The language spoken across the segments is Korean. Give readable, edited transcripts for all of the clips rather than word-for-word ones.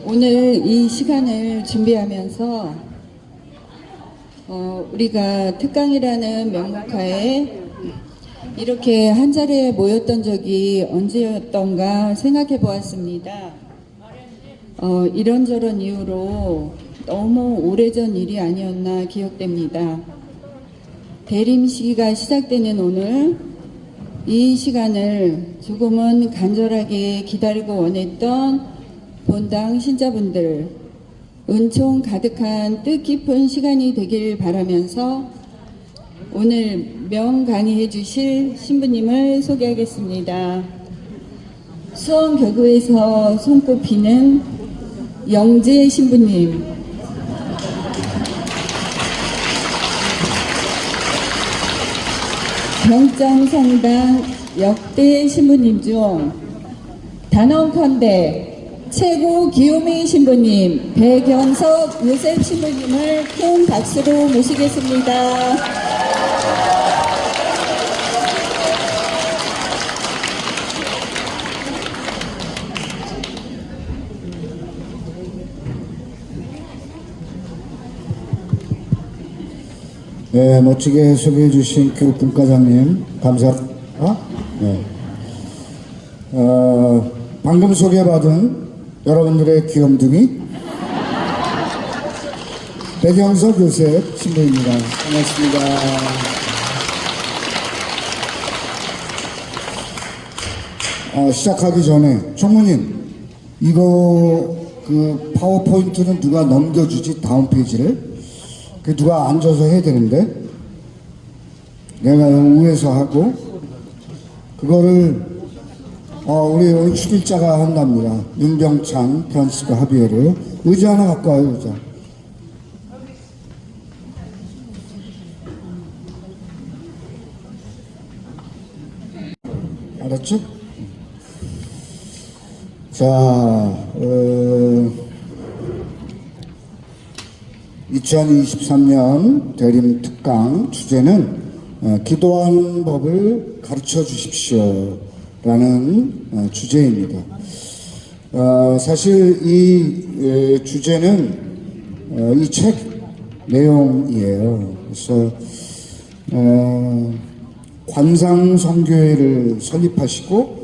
오늘 이 시간을 준비하면서 우리가 특강이라는 명목하에 이렇게 한자리에 모였던 적이 언제였던가 생각해 보았습니다. 이런저런 이유로 너무 오래전 일이 아니었나 기억됩니다. 대림 시기가 시작되는 오늘 이 시간을 조금은 간절하게 기다리고 원했던 본당 신자분들, 은총 가득한 뜻깊은 시간이 되길 바라면서 오늘 명강의해 주실 신부님을 소개하겠습니다. 수원교구에서 손꼽히는 영재 신부님, 병정성당 역대 신부님 중 단언컨대 최고 귀요미 신부님 백연석 요셉 신부님을 큰 박수로 모시겠습니다. 네, 멋지게 소개해 주신 교육분과장님 감사합니다. 네. 방금 소개받은 여러분들의 귀염둥이 백영석 요셉 신부입니다. 반갑습니다. 시작하기 전에 총무님, 이거 그 파워포인트는 누가 넘겨주지? 다음 페이지를 그 누가 앉아서 해야 되는데 내가 위에서 하고 그거를 우리 오늘 축일자가 한답니다. 윤병찬, 프란스코 하비에르. 의자 하나 갖고 와요. 의자. 알았죠? 자, 2023년 대림 특강 주제는 기도하는 법을 가르쳐 주십시오 라는 주제입니다. 사실 이 주제는 이 책 내용이에요. 그래서 관상성교회를 설립하시고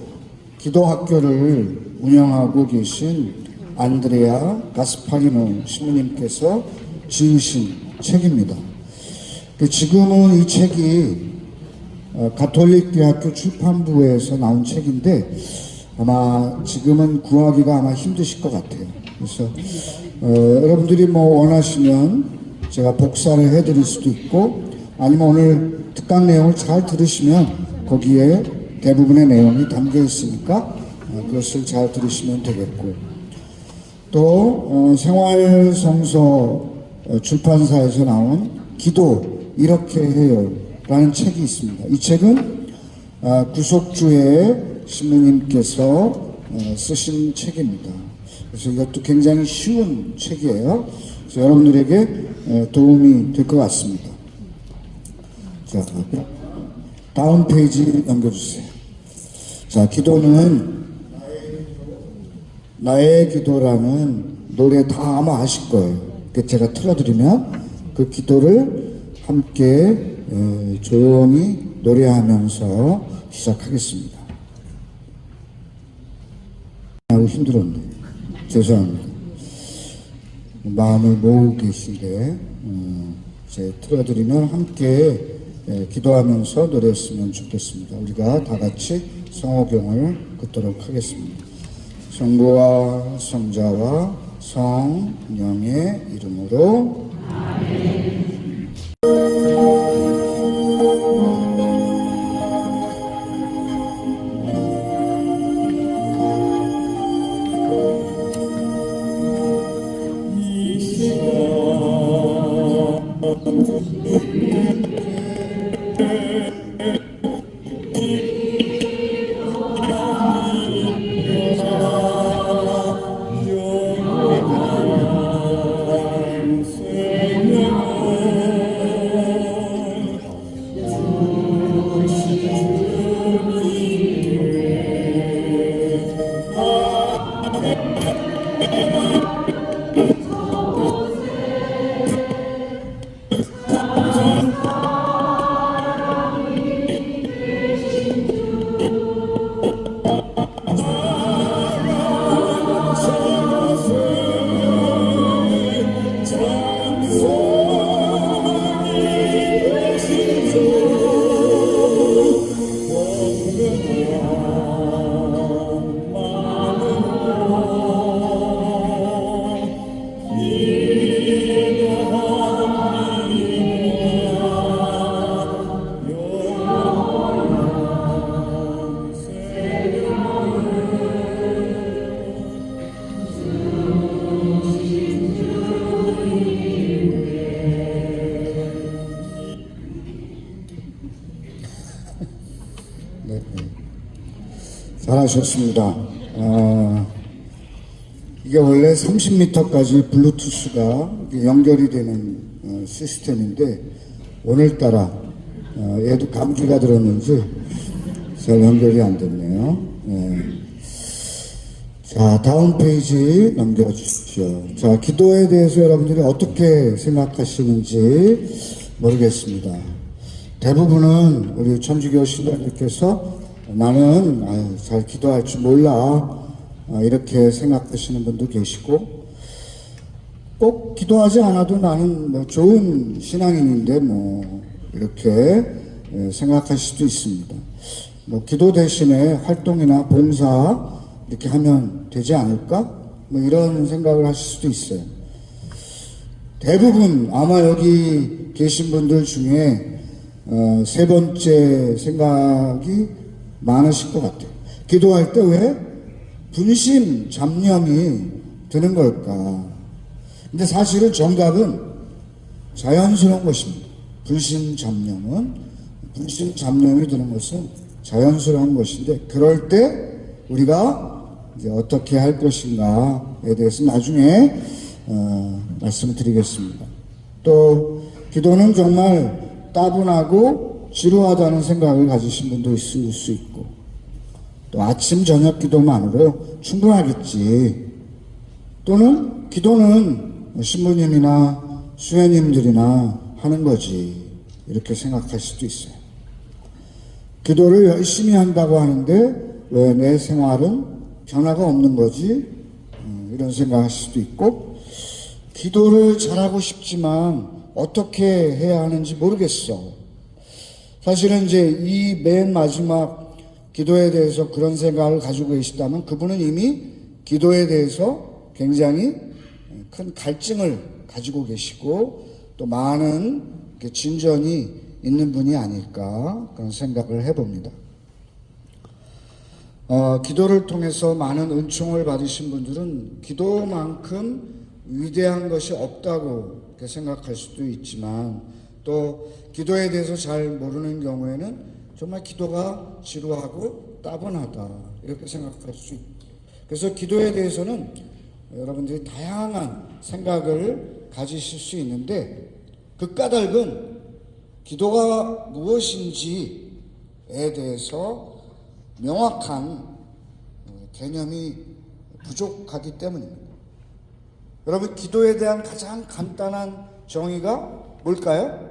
기도학교를 운영하고 계신 안드레아 가스파리노 신부님께서 지으신 책입니다. 지금은 이 책이 가톨릭 대학교 출판부에서 나온 책인데 아마 지금은 구하기가 아마 힘드실 것 같아요. 그래서 여러분들이 뭐 원하시면 제가 복사를 해드릴 수도 있고 아니면 오늘 특강 내용을 잘 들으시면 거기에 대부분의 내용이 담겨 있으니까 그것을 잘 들으시면 되겠고 또 생활성서 출판사에서 나온 기도 이렇게 해요 라는 책이 있습니다. 이 책은 구속주의 신부님께서 쓰신 책입니다. 그래서 이것도 굉장히 쉬운 책이에요. 그래서 여러분들에게 도움이 될 것 같습니다. 자, 다음 페이지 넘겨주세요. 자, 기도는 나의 기도라는 노래 다 아마 아실 거예요. 제가 틀어드리면 그 기도를 함께 조용히 노래하면서 시작하겠습니다. 아주 힘들었네. 죄송합니다. 마음을 모으고 계신데 이제 틀어드리면 함께 기도하면서 노래했으면 좋겠습니다. 우리가 다 같이 성호경을 긋도록 하겠습니다. 성부와 성자와 성령의 이름으로 아멘. 잘하셨습니다. 이게 원래 30m까지 블루투스가 연결이 되는 시스템인데 오늘따라 얘도 감기가 들었는지 잘 연결이 안 됐네요. 자, 다음 페이지 넘겨주십시오. 자, 기도에 대해서 여러분들이 어떻게 생각하시는지 모르겠습니다. 대부분은 우리 천주교 신도님께서 나는 잘 기도할 줄 몰라 이렇게 생각하시는 분도 계시고, 꼭 기도하지 않아도 나는 뭐 좋은 신앙인인데 뭐 이렇게 생각할 수도 있습니다. 뭐 기도 대신에 활동이나 봉사 이렇게 하면 되지 않을까? 뭐 이런 생각을 하실 수도 있어요. 대부분 아마 여기 계신 분들 중에 세 번째 생각이 많으실 것 같아요. 기도할 때 왜 분심, 잡념이 드는 걸까? 근데 사실은 정답은 자연스러운 것입니다. 분심, 잡념이 드는 것은 자연스러운 것인데, 그럴 때 우리가 이제 어떻게 할 것인가에 대해서 나중에 말씀을 드리겠습니다. 또 기도는 정말 따분하고 지루하다는 생각을 가지신 분도 있을 수 있고, 또 아침 저녁 기도만으로 충분하겠지, 또는 기도는 신부님이나 수녀님들이나 하는 거지, 이렇게 생각할 수도 있어요. 기도를 열심히 한다고 하는데 왜 내 생활은 변화가 없는 거지? 이런 생각할 수도 있고, 기도를 잘하고 싶지만 어떻게 해야 하는지 모르겠어. 사실은 이제 이 맨 마지막 기도에 대해서 그런 생각을 가지고 계시다면 그분은 이미 기도에 대해서 굉장히 큰 갈증을 가지고 계시고 또 많은 진전이 있는 분이 아닐까, 그런 생각을 해봅니다. 기도를 통해서 많은 은총을 받으신 분들은 기도만큼 위대한 것이 없다고 이렇게 생각할 수도 있지만, 또 기도에 대해서 잘 모르는 경우에는 정말 기도가 지루하고 따분하다, 이렇게 생각할 수 있고, 그래서 기도에 대해서는 여러분들이 다양한 생각을 가지실 수 있는데, 그 까닭은 기도가 무엇인지에 대해서 명확한 개념이 부족하기 때문입니다. 여러분, 기도에 대한 가장 간단한 정의가 뭘까요?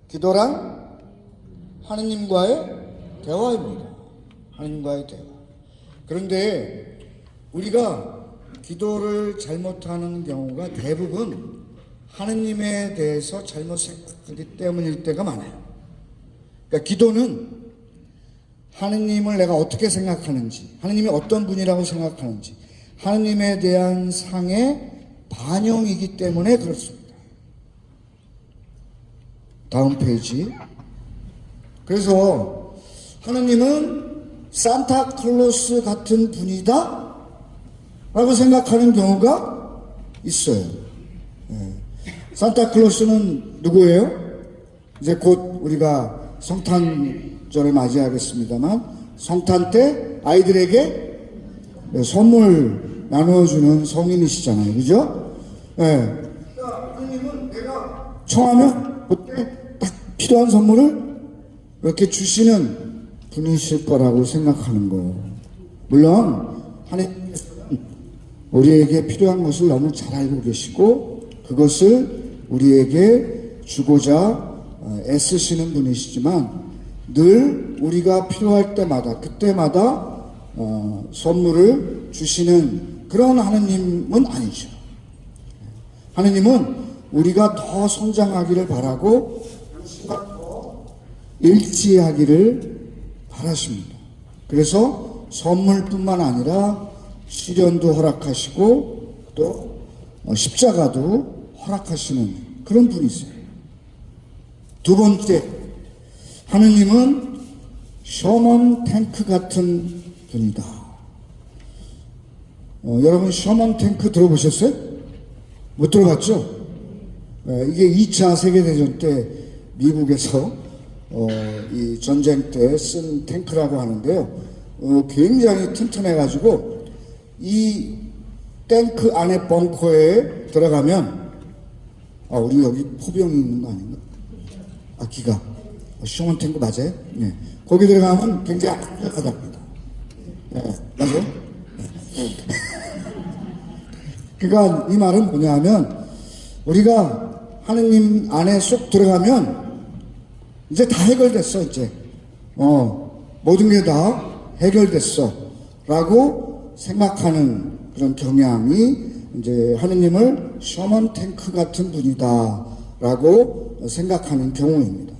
기도란 하느님과의 대화입니다. 하느님과의 대화. 그런데 우리가 기도를 잘못하는 경우가 대부분 하느님에 대해서 잘못 생각하기 때문일 때가 많아요. 그러니까 기도는 하느님을 내가 어떻게 생각하는지, 하느님이 어떤 분이라고 생각하는지, 하느님에 대한 상의 반영이기 때문에 그렇습니다. 다음 페이지. 그래서 하느님은 산타클로스 같은 분이다 라고 생각하는 경우가 있어요. 산타클로스는 누구예요? 이제 곧 우리가 성탄절을 맞이하겠습니다만, 성탄 때 아이들에게 선물 나누어주는 성인이시잖아요. 그죠? 하느님은 내가 청하면 그때 딱 필요한 선물을 이렇게 주시는 분이실 거라고 생각하는 거예요. 물론 하느님께서는 우리에게 필요한 것을 너무 잘 알고 계시고 그것을 우리에게 주고자 애쓰시는 분이시지만, 늘 우리가 필요할 때마다 그때마다 선물을 주시는 그런 하느님은 아니죠. 하느님은 우리가 더 성장하기를 바라고 더 일치하기를 바라십니다. 그래서 선물뿐만 아니라 시련도 허락하시고 또 십자가도 허락하시는 그런 분이세요. 두 번째, 하느님은 셔먼 탱크 같은 분이다. 여러분 셔먼 탱크 들어보셨어요? 못 들어봤죠? 이게 2차 세계대전 때 미국에서 이 전쟁 때 쓴 탱크라고 하는데요. 굉장히 튼튼해가지고 이 탱크 안에 벙커에 들어가면 우리 여기 포병이 있는 거 아닌가? 기가 슈먼 탱크 맞아요? 네. 거기 들어가면 굉장히 악하답니다. 네, 맞아요? 네. 그러니까 이 말은 뭐냐면 우리가 하느님 안에 쏙 들어가면 이제 다 해결됐어. 이제 모든 게 다 해결됐어 라고 생각하는 그런 경향이 이제 하느님을 셔먼 탱크 같은 분이다 라고 생각하는 경우입니다.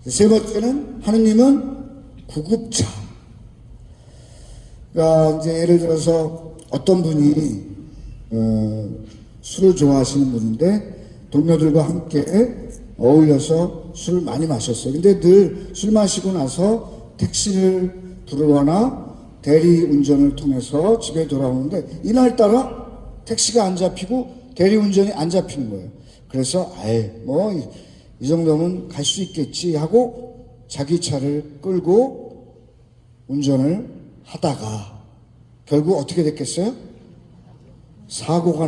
세 번째는 하느님은 구급차. 그러니까 이제 예를 들어서 어떤 분이 술을 좋아하시는 분인데 동료들과 함께 어울려서 술을 많이 마셨어요. 근데 늘 술 마시고 나서 택시를 부르거나 대리 운전을 통해서 집에 돌아오는데 이날따라 택시가 안 잡히고 대리 운전이 안 잡히는 거예요. 그래서 이 정도면 갈 수 있겠지 하고 자기 차를 끌고 운전을 하다가 결국 어떻게 됐겠어요? 사고가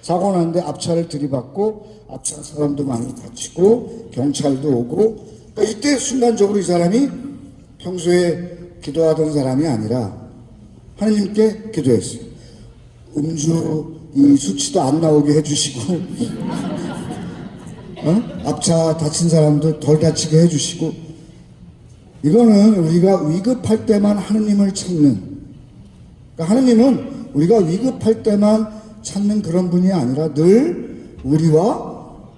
났는데 앞차를 들이받고 앞차 사람도 많이 다치고 경찰도 오고 이때 순간적으로 이 사람이 평소에 기도하던 사람이 아니라 하나님께 기도했어요. 음주 이 수치도 안 나오게 해주시고 앞차 다친 사람도 덜 다치게 해주시고 이거는 우리가 위급할 때만 하느님을 찾는 그러니까 하느님은 우리가 위급할 때만 찾는 그런 분이 아니라 늘 우리와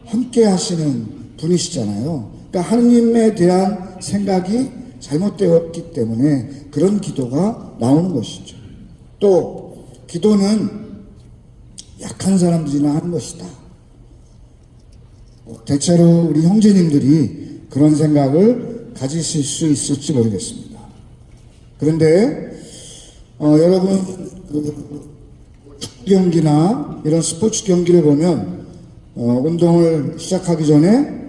함께 하시는 분이시잖아요. 그러니까 하느님에 대한 생각이 잘못되었기 때문에 그런 기도가 나오는 것이죠. 또 기도는 약한 사람들이나 하는 것이다. 대체로 우리 형제님들이 그런 생각을 가지실 수 있을지 모르겠습니다. 그런데 여러분 축구 경기나 이런 스포츠 경기를 보면 운동을 시작하기 전에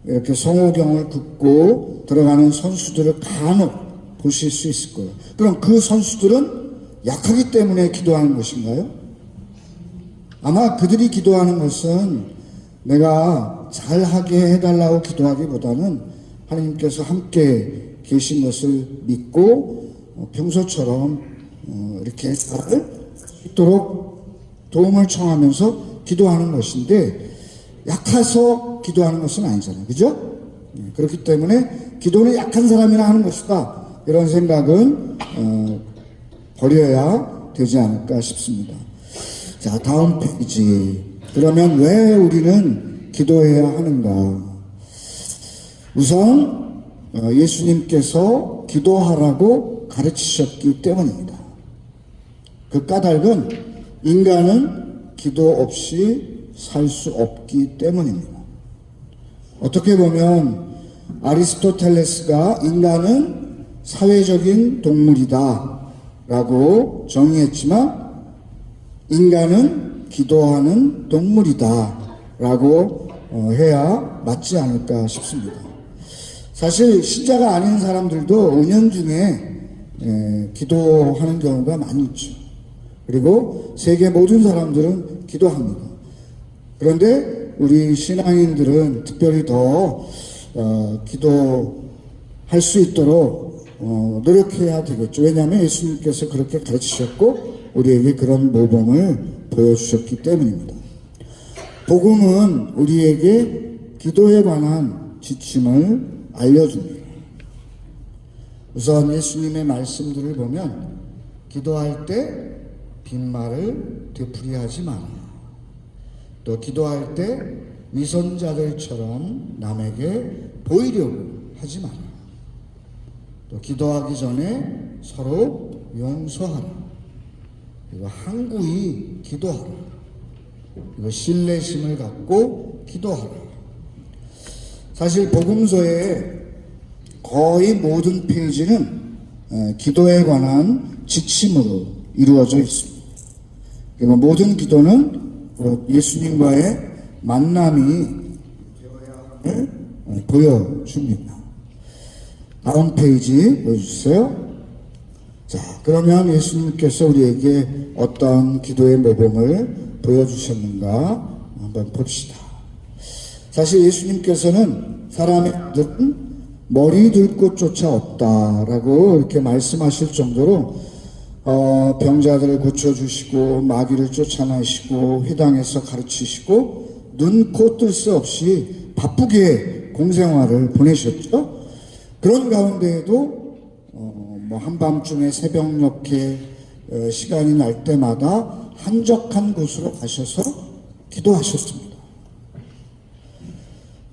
이렇게 성호경을 긋고 들어가는 선수들을 간혹 보실 수 있을 거예요. 그럼 그 선수들은 약하기 때문에 기도하는 것인가요? 아마 그들이 기도하는 것은 내가 잘하게 해달라고 기도하기보다는 하나님께서 함께 계신 것을 믿고 평소처럼 이렇게 잘 있도록 도움을 청하면서 기도하는 것인데 약해서 기도하는 것은 아니잖아요. 그죠? 그렇기 때문에 기도는 약한 사람이나 하는 것이다. 이런 생각은 버려야 되지 않을까 싶습니다. 자, 다음 페이지. 그러면 왜 우리는 기도해야 하는가? 우선 예수님께서 기도하라고 가르치셨기 때문입니다. 그 까닭은 인간은 기도 없이 살 수 없기 때문입니다. 어떻게 보면 아리스토텔레스가 인간은 사회적인 동물이다 라고 정의했지만 인간은 기도하는 동물이다 라고 해야 맞지 않을까 싶습니다. 사실 신자가 아닌 사람들도 은연중에 기도하는 경우가 많이 있죠. 그리고 세계 모든 사람들은 기도합니다. 그런데 우리 신앙인들은 특별히 더 기도할 수 있도록 노력해야 되겠죠. 왜냐하면 예수님께서 그렇게 가르치셨고 우리에게 그런 모범을 보여주셨기 때문입니다. 복음은 우리에게 기도에 관한 지침을 알려줍니다. 우선 예수님의 말씀들을 보면 기도할 때 빈말을 되풀이하지 마라. 또 기도할 때 위선자들처럼 남에게 보이려고 하지 마라. 또 기도하기 전에 서로 용서하라. 그리고 항구히 기도하라. 그리고 신뢰심을 갖고 기도하라. 사실 복음서의 거의 모든 페이지는 기도에 관한 지침으로 이루어져 있습니다. 그리고 모든 기도는 예수님과의 만남이 되어야 함을 보여줍니다. 다음 페이지 보여주세요. 자, 그러면 예수님께서 우리에게 어떤 기도의 모범을 보여주셨는가 한번 봅시다. 사실 예수님께서는 사람의 아들은 머리 둘 곳조차 없다라고 이렇게 말씀하실 정도로 병자들을 고쳐주시고 마귀를 쫓아내시고 회당에서 가르치시고 눈, 코, 뜰 새 없이 바쁘게 공생활을 보내셨죠. 그런 가운데에도 한밤중에 새벽녘에 시간이 날 때마다 한적한 곳으로 가셔서 기도하셨습니다.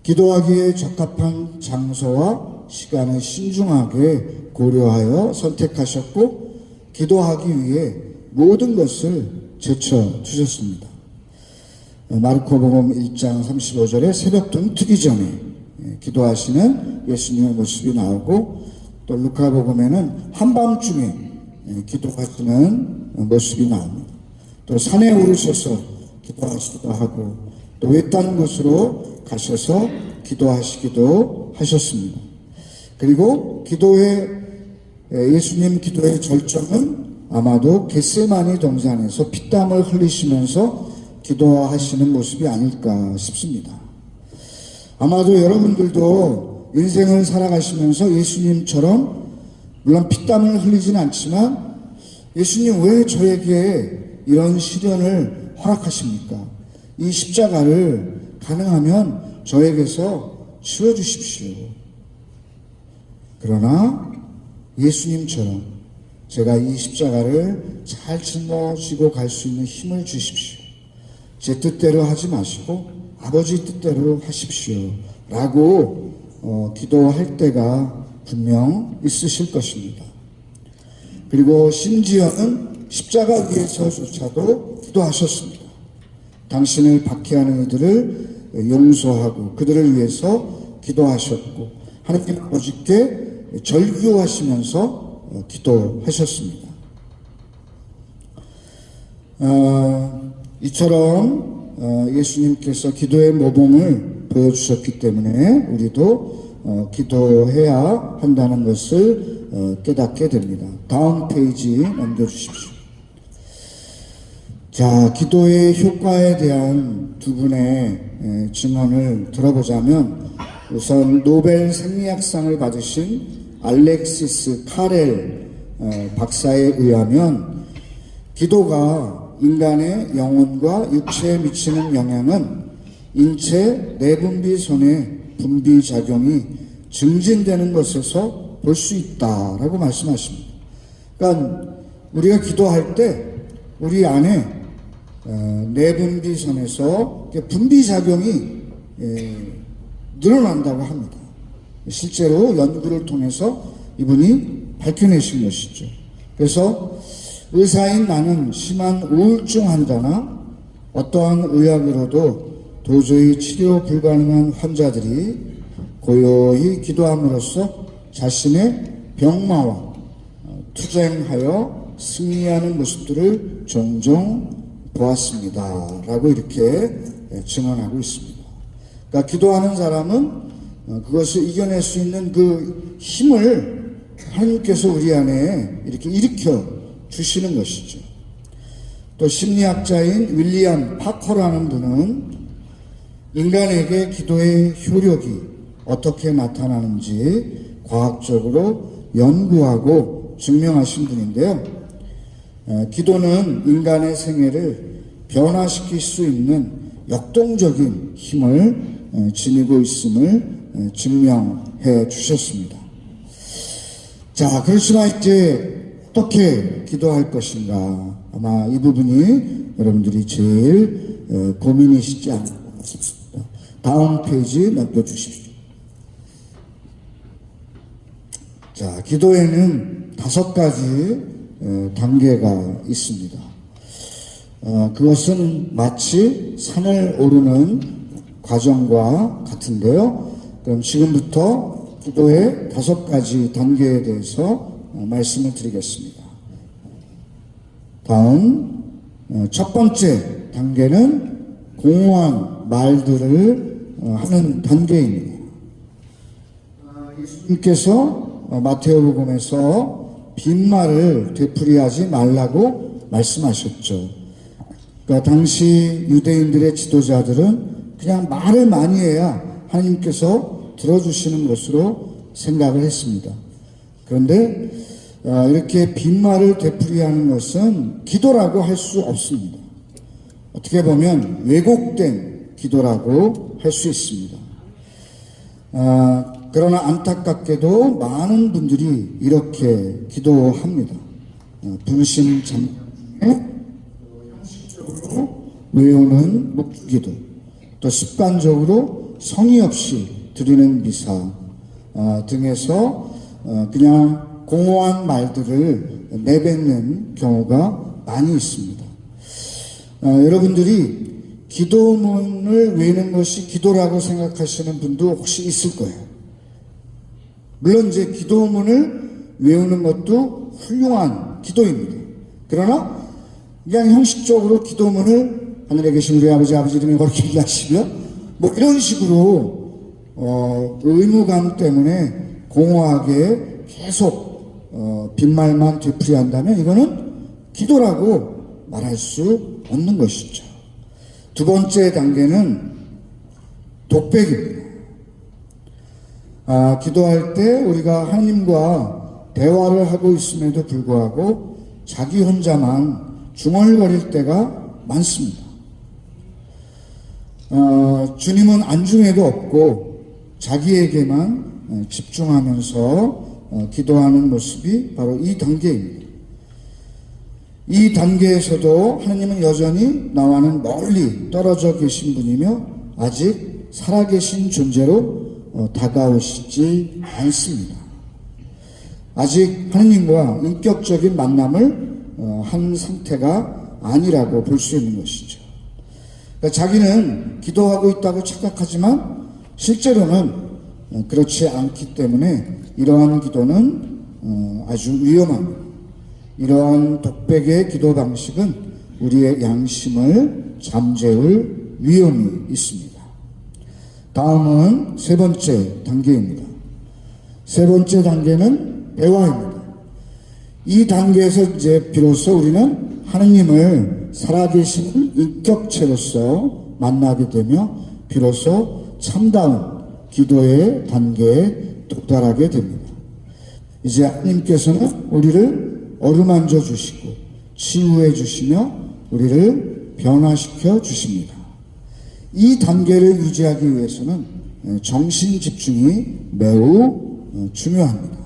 기도하기에 적합한 장소와 시간을 신중하게 고려하여 선택하셨고 기도하기 위해 모든 것을 제쳐 주셨습니다. 마르코복음 1장 35절에 새벽등 트기 전에 기도하시는 예수님의 모습이 나오고 또 루카복음에는 한밤중에 기도하시는 모습이 나옵니다. 또 산에 오르셔서 기도하시기도 하고 또 외딴 곳으로 가셔서 기도하시기도 하셨습니다. 그리고 예수님 기도의 절정은 아마도 겟세마니 동산에서 피땀을 흘리시면서 기도하시는 모습이 아닐까 싶습니다. 아마도 여러분들도 인생을 살아가시면서 예수님처럼 물론 피땀을 흘리지는 않지만 예수님 왜 저에게 이런 시련을 허락하십니까? 이 십자가를 가능하면 저에게서 치워주십시오. 그러나 예수님처럼 제가 이 십자가를 잘 짊어지고 갈 수 있는 힘을 주십시오. 제 뜻대로 하지 마시고 아버지 뜻대로 하십시오. 라고 기도할 때가 분명 있으실 것입니다. 그리고 심지어는 십자가 위에서조차도 기도하셨습니다. 당신을 박해하는 이들을 용서하고 그들을 위해서 기도하셨고 하나님 아버지께 절규하시면서 기도하셨습니다. 이처럼 예수님께서 기도의 모범을 보여주셨기 때문에 우리도 기도해야 한다는 것을 깨닫게 됩니다. 다음 페이지 넘겨주십시오. 자, 기도의 효과에 대한 두 분의 증언을 들어보자면 우선 노벨 생리학상을 받으신 알렉시스 카렐 박사에 의하면 기도가 인간의 영혼과 육체에 미치는 영향은 인체 내분비선의 분비작용이 증진되는 것에서 볼 수 있다라고 말씀하십니다. 그러니까 우리가 기도할 때 우리 안에 내분비선에서 분비작용이 늘어난다고 합니다. 실제로 연구를 통해서 이분이 밝혀내신 것이죠. 그래서 의사인 나는 심한 우울증 환자나 어떠한 의학으로도 도저히 치료 불가능한 환자들이 고요히 기도함으로써 자신의 병마와 투쟁하여 승리하는 모습들을 종종 보았습니다. 라고 이렇게 증언하고 있습니다. 그러니까 기도하는 사람은 그것을 이겨낼 수 있는 그 힘을 하나님께서 우리 안에 이렇게 일으켜 주시는 것이죠. 또 심리학자인 윌리엄 파커라는 분은 인간에게 기도의 효력이 어떻게 나타나는지 과학적으로 연구하고 증명하신 분인데요. 기도는 인간의 생애를 변화시킬 수 있는 역동적인 힘을 지니고 있음을 증명해 주셨습니다. 자, 그렇지만 이제 어떻게 기도할 것인가? 아마 이 부분이 여러분들이 제일 고민이시지 않을까 싶습니다. 다음 페이지 넘겨주십시오. 자, 기도에는 5가지 단계가 있습니다. 그것은 마치 산을 오르는 과정과 같은데요. 그럼 지금부터 기도의 5가지 단계에 대해서 말씀을 드리겠습니다. 다음, 첫 번째 단계는 공허한 말들을 하는 단계입니다. 예수님께서 마태오복음에서 빈말을 되풀이하지 말라고 말씀하셨죠. 그러니까 당시 유대인들의 지도자들은 그냥 말을 많이 해야 하나님께서 들어주시는 것으로 생각을 했습니다. 그런데 이렇게 빈말을 되풀이하는 것은 기도라고 할 수 없습니다. 어떻게 보면 왜곡된 기도라고 할 수 있습니다. 그러나 안타깝게도 많은 분들이 이렇게 기도합니다. 불신참에 형식적으로 외우는 묵기도, 또 습관적으로 성의 없이 드리는 미사 등에서 그냥 공허한 말들을 내뱉는 경우가 많이 있습니다. 여러분들이 기도문을 외우는 것이 기도라고 생각하시는 분도 혹시 있을 거예요. 물론 이제 기도문을 외우는 것도 훌륭한 기도입니다. 그러나 그냥 형식적으로 기도문을 하늘에 계신 우리 아버지 이름에 그렇게 기도하시며 뭐 이런 식으로 의무감 때문에 공허하게 계속 빈말만 되풀이한다면 이거는 기도라고 말할 수 없는 것이죠. 두 번째 단계는 독백입니다. 기도할 때 우리가 하나님과 대화를 하고 있음에도 불구하고 자기 혼자만 중얼거릴 때가 많습니다. 주님은 안중에도 없고 자기에게만 집중하면서 기도하는 모습이 바로 이 단계입니다. 이 단계에서도 하나님은 여전히 나와는 멀리 떨어져 계신 분이며 아직 살아계신 존재로 다가오시지 않습니다. 아직 하나님과 인격적인 만남을 한 상태가 아니라고 볼 수 있는 것이죠. 그러니까 자기는 기도하고 있다고 착각하지만 실제로는 그렇지 않기 때문에 이러한 기도는 아주 위험합니다. 이러한 독백의 기도 방식은 우리의 양심을 잠재울 위험이 있습니다. 다음은 세 번째 단계입니다. 세 번째 단계는 대화입니다. 이 단계에서 이제 비로소 우리는 하느님을 살아계신 인격체로서 만나게 되며 비로소 참다운 기도의 단계에 도달하게 됩니다. 이제 하나님께서는 우리를 어루만져 주시고 치유해 주시며 우리를 변화시켜 주십니다. 이 단계를 유지하기 위해서는 정신 집중이 매우 중요합니다.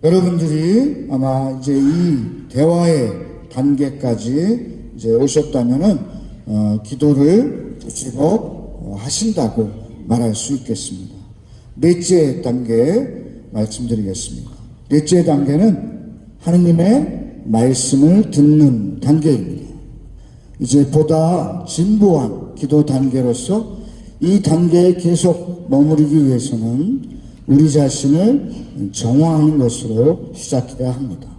여러분들이 아마 이제 이 대화의 단계까지 이제 오셨다면은 기도를 제법 하신다고 말할 수 있겠습니다. 넷째 단계 말씀드리겠습니다. 넷째 단계는 하느님의 말씀을 듣는 단계입니다. 이제 보다 진보한 기도 단계로서 이 단계에 계속 머무르기 위해서는 우리 자신을 정화하는 것으로 시작해야 합니다.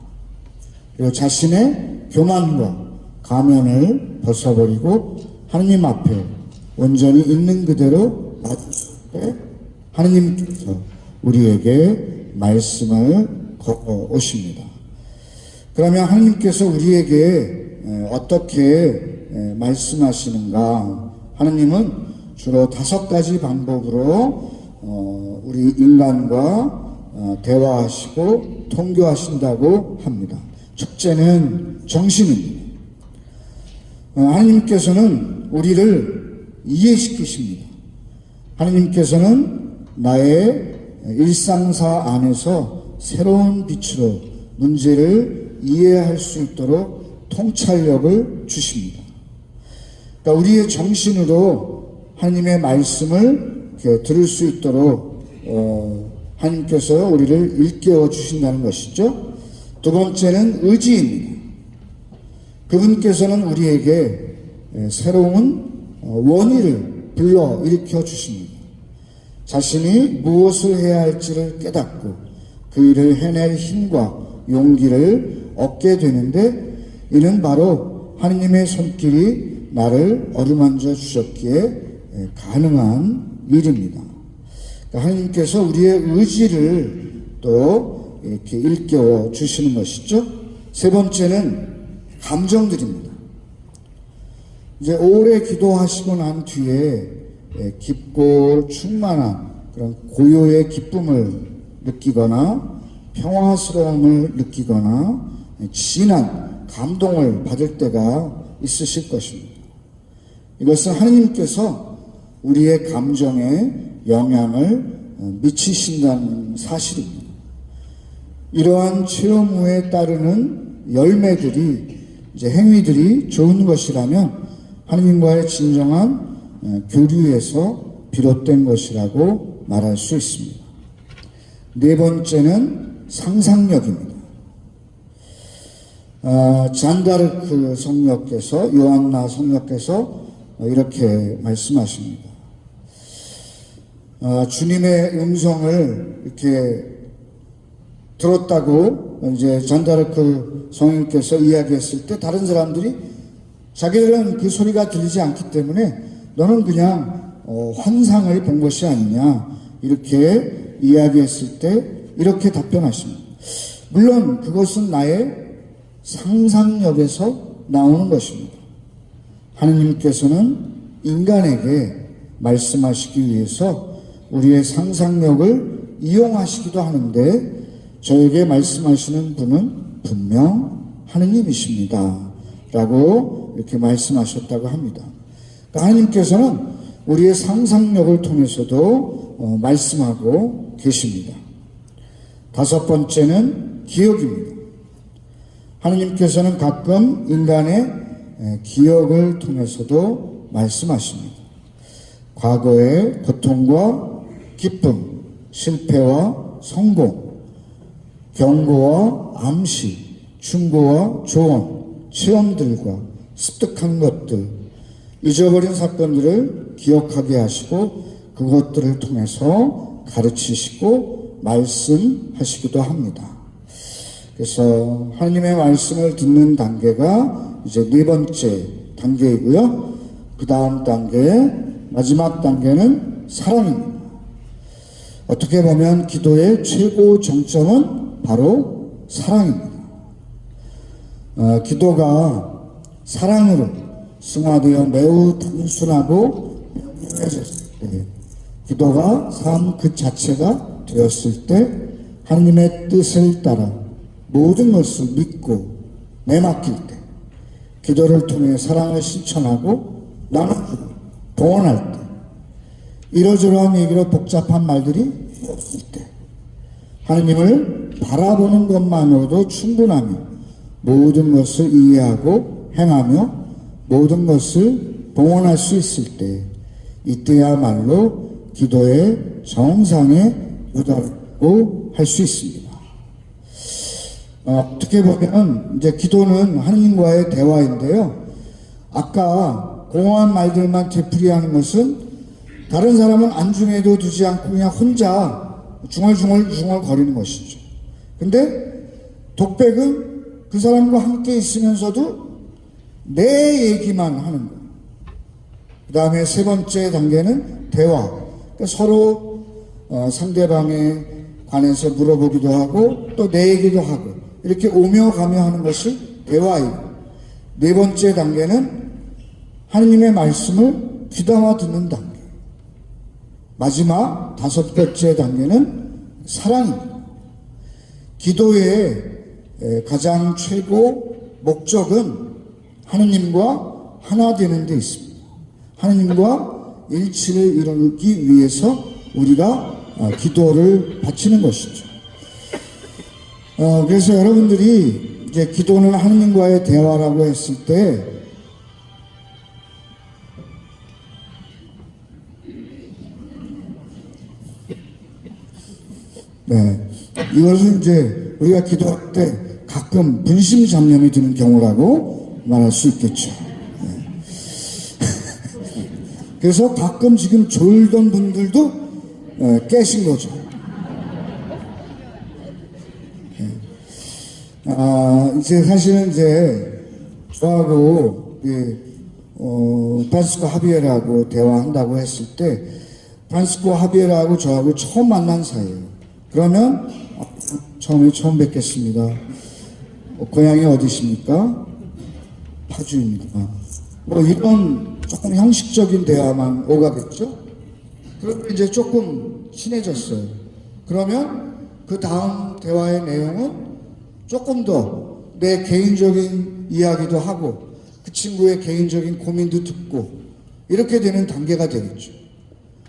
그리고 자신의 교만과 가면을 벗어버리고 하느님 앞에 온전히 있는 그대로 놔두실 때 하느님께서 우리에게 말씀을 걸어오십니다. 그러면 하느님께서 우리에게 어떻게 말씀하시는가? 하느님은 주로 5가지 방법으로 우리 인간과 대화하시고 통교하신다고 합니다. 첫째는 정신입니다. 하느님께서는 우리를 이해시키십니다. 하느님께서는 나의 일상사 안에서 새로운 빛으로 문제를 이해할 수 있도록 통찰력을 주십니다. 그러니까 우리의 정신으로 하나님의 말씀을 들을 수 있도록 하나님께서 우리를 일깨워 주신다는 것이죠. 두 번째는 의지입니다. 그분께서는 우리에게 새로운 원의를 불러 일으켜 주십니다. 자신이 무엇을 해야 할지를 깨닫고 그 일을 해낼 힘과 용기를 얻게 되는데 이는 바로 하느님의 손길이 나를 어루만져 주셨기에 가능한 일입니다. 하나님께서 우리의 의지를 또 이렇게 일깨워 주시는 것이죠. 세 번째는 감정들입니다. 이제 오래 기도하시고 난 뒤에 깊고 충만한 그런 고요의 기쁨을 느끼거나 평화스러움을 느끼거나 진한 감동을 받을 때가 있으실 것입니다. 이것은 하나님께서 우리의 감정에 영향을 미치신다는 사실입니다. 이러한 체험 후에 따르는 열매들이 이제 행위들이 좋은 것이라면 하나님과의 진정한 교류에서 비롯된 것이라고 말할 수 있습니다. 네 번째는 상상력입니다. 잔다르크 성녀께서, 요한나 성녀께서 이렇게 말씀하십니다. 주님의 음성을 이렇게 들었다고 이제 잔다르크 성인께서 이야기했을 때 다른 사람들이 자기들은 그 소리가 들리지 않기 때문에 너는 그냥 환상을 본 것이 아니냐 이렇게 이야기했을 때 이렇게 답변하십니다. 물론 그것은 나의 상상력에서 나오는 것입니다. 하느님께서는 인간에게 말씀하시기 위해서 우리의 상상력을 이용하시기도 하는데 저에게 말씀하시는 분은 분명 하느님이십니다. 라고 이렇게 말씀하셨다고 합니다. 그러니까 하느님께서는 우리의 상상력을 통해서도 말씀하고 계십니다. 다섯 번째는 기억입니다. 하느님께서는 가끔 인간의 기억을 통해서도 말씀하십니다. 과거의 고통과 기쁨, 실패와 성공, 경고와 암시, 충고와 조언, 체험들과 습득한 것들, 잊어버린 사건들을 기억하게 하시고 그것들을 통해서 가르치시고 말씀하시기도 합니다. 그래서 하나님의 말씀을 듣는 단계가 이제 네 번째 단계이고요. 그 다음 단계, 마지막 단계는 사랑입니다. 어떻게 보면 기도의 최고 정점은 바로 사랑입니다. 기도가 사랑으로 승화되어 매우 단순하고 명료해졌을 때, 기도가 삶 그 자체가 되었을 때 하나님의 뜻을 따라 모든 것을 믿고 내맡길 때, 기도를 통해 사랑을 실천하고 나누고 동원할 때, 이러저러한 얘기로 복잡한 말들이 없을 때, 하나님을 바라보는 것만으로도 충분하며 모든 것을 이해하고 행하며 모든 것을 동원할 수 있을 때, 이때야말로 기도의 정상에 도달하고 할 수 있습니다. 어떻게 보면 이제 기도는 하느님과의 대화인데요. 아까 공허한 말들만 되풀이하는 것은 다른 사람은 안중에도 두지 않고 그냥 혼자 중얼중얼 거리는 것이죠. 근데 독백은 그 사람과 함께 있으면서도 내 얘기만 하는 거예요. 그 다음에 세 번째 단계는 대화. 그러니까 서로 상대방에 관해서 물어보기도 하고 또 내 얘기도 하고 이렇게 오며 가며 하는 것이 대화이고, 네 번째 단계는 하느님의 말씀을 귀담아 듣는 단계. 마지막 다섯 번째 단계는 사랑입니다. 기도의 가장 최고 목적은 하느님과 하나 되는 데 있습니다. 하느님과 일치를 이루기 위해서 우리가 기도를 바치는 것이죠. 그래서 여러분들이 이제 기도는 하느님과의 대화라고 했을 때 이것은 이제 우리가 기도할 때 가끔 분심잡념이 드는 경우라고 말할 수 있겠죠. 그래서 가끔 지금 졸던 분들도 깨신 거죠. 이제 사실은 이제 저하고 프란시스코 하비에라고 대화한다고 했을 때 프란시스코 하비에라하고 저하고 처음 만난 사이예요. 그러면 처음 뵙겠습니다. 고향이 어디십니까? 파주입니다. 뭐 이런 조금 형식적인 대화만 오가겠죠? 그런데 이제 조금 친해졌어요. 그러면 그 다음 대화의 내용은 조금 더 내 개인적인 이야기도 하고 그 친구의 개인적인 고민도 듣고 이렇게 되는 단계가 되겠죠.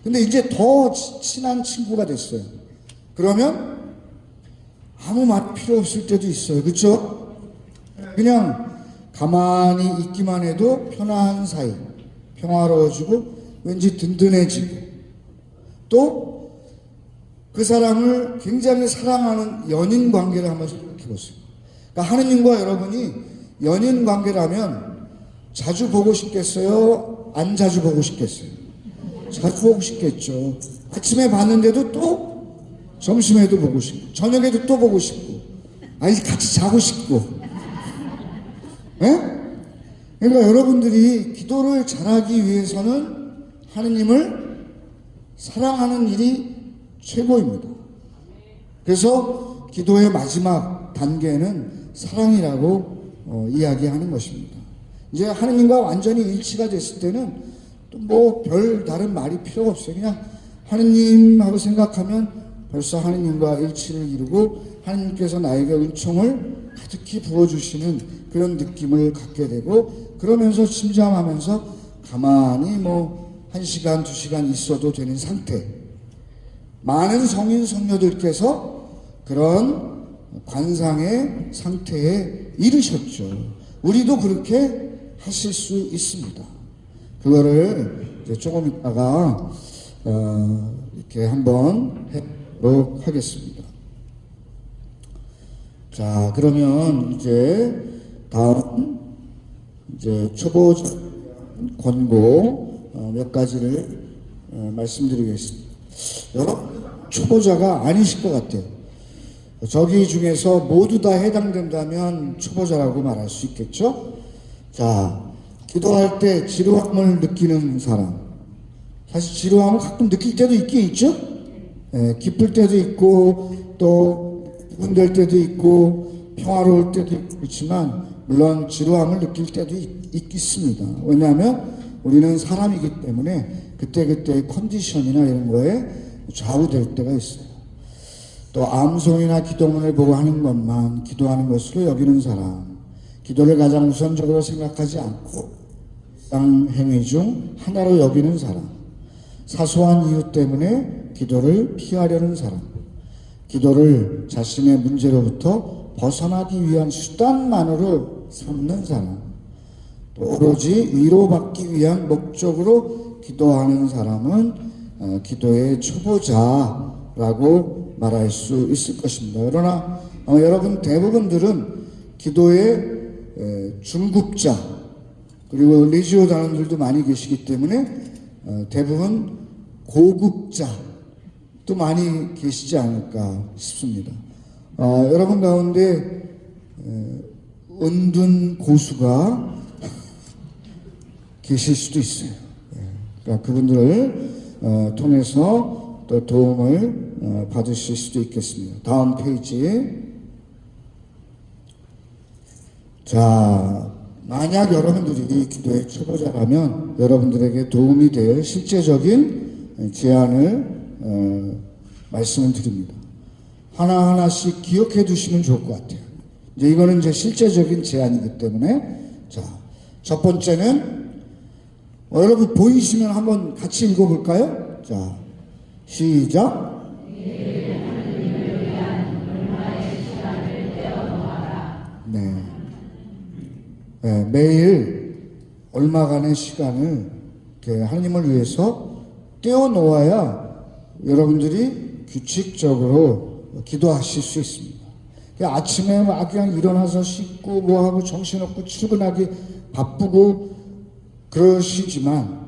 근데 이제 더 친한 친구가 됐어요. 그러면 아무 말 필요 없을 때도 있어요. 그렇죠? 그냥 가만히 있기만 해도 편한 사이, 평화로워지고 왠지 든든해지고 또 그 사람을 굉장히 사랑하는 연인 관계를 한번 생각해 보세요. 그러니까 하느님과 여러분이 연인 관계라면 자주 보고 싶겠어요? 안 자주 보고 싶겠어요? 자주 보고 싶겠죠. 아침에 봤는데도 또 점심에도 보고 싶고 저녁에도 또 보고 싶고 같이 자고 싶고. 예? 그러니까 여러분들이 기도를 잘하기 위해서는 하느님을 사랑하는 일이 최고입니다. 그래서 기도의 마지막 단계는 사랑이라고 이야기하는 것입니다. 이제 하느님과 완전히 일치가 됐을 때는 또 뭐 별 다른 말이 필요가 없어요. 그냥 하느님하고 생각하면 벌써 하느님과 일치를 이루고 하느님께서 나에게 은총을 가득히 부어주시는 그런 느낌을 갖게 되고 그러면서 침잠하면서 가만히 뭐 1시간, 2시간 있어도 되는 상태. 많은 성인 성녀들께서 그런 관상의 상태에 이르셨죠. 우리도 그렇게 하실 수 있습니다. 그거를 이제 조금 있다가 이렇게 한번 해보도록 하겠습니다. 자, 그러면 이제 다음 이제 초보자 권고 몇 가지를 말씀드리겠습니다. 여러분 초보자가 아니실 것 같아요. 저기 중에서 모두 다 해당된다면 초보자라고 말할 수 있겠죠? 자, 기도할 때 지루함을 느끼는 사람. 사실 지루함을 가끔 느낄 때도 있긴 있죠? 기쁠 때도 있고, 또, 두근댈 때도 있고, 평화로울 때도 있고, 그렇지만, 물론 지루함을 느낄 때도 있겠습니다. 왜냐하면 우리는 사람이기 때문에 그때그때의 컨디션이나 이런 거에 좌우될 때가 있어요. 또 암송이나 기도문을 보고 하는 것만 기도하는 것으로 여기는 사람, 기도를 가장 우선적으로 생각하지 않고 일상 행위 중 하나로 여기는 사람, 사소한 이유 때문에 기도를 피하려는 사람, 기도를 자신의 문제로부터 벗어나기 위한 수단만으로 삼는 사람, 또 오로지 위로받기 위한 목적으로 기도하는 사람은 기도의 초보자라고 말할 수 있을 것입니다. 그러나 여러분 대부분들은 기도의 중급자 그리고 리지오 단원들도 많이 계시기 때문에 대부분 고급자도 많이 계시지 않을까 싶습니다. 여러분 가운데 은둔 고수가 계실 수도 있어요. 그러니까 그분들을 통해서 또 도움을 받으실 수도 있겠습니다. 다음 페이지. 자, 만약 여러분들이 기도의 초보자라면 여러분들에게 도움이 될 실제적인 제안을 말씀을 드립니다. 하나하나씩 기억해 두시면 좋을 것 같아요. 이제 이거는 이제 실제적인 제안이기 때문에 자, 첫 번째는 여러분 보이시면 한번 같이 읽어볼까요? 자, 시작. 네. 네, 매일 얼마간의 시간을 하나님을 위해서 떼어놓아야 여러분들이 규칙적으로 기도하실 수 있습니다. 아침에 막 그냥 일어나서 씻고 뭐하고 정신없고 출근하기 바쁘고 그러시지만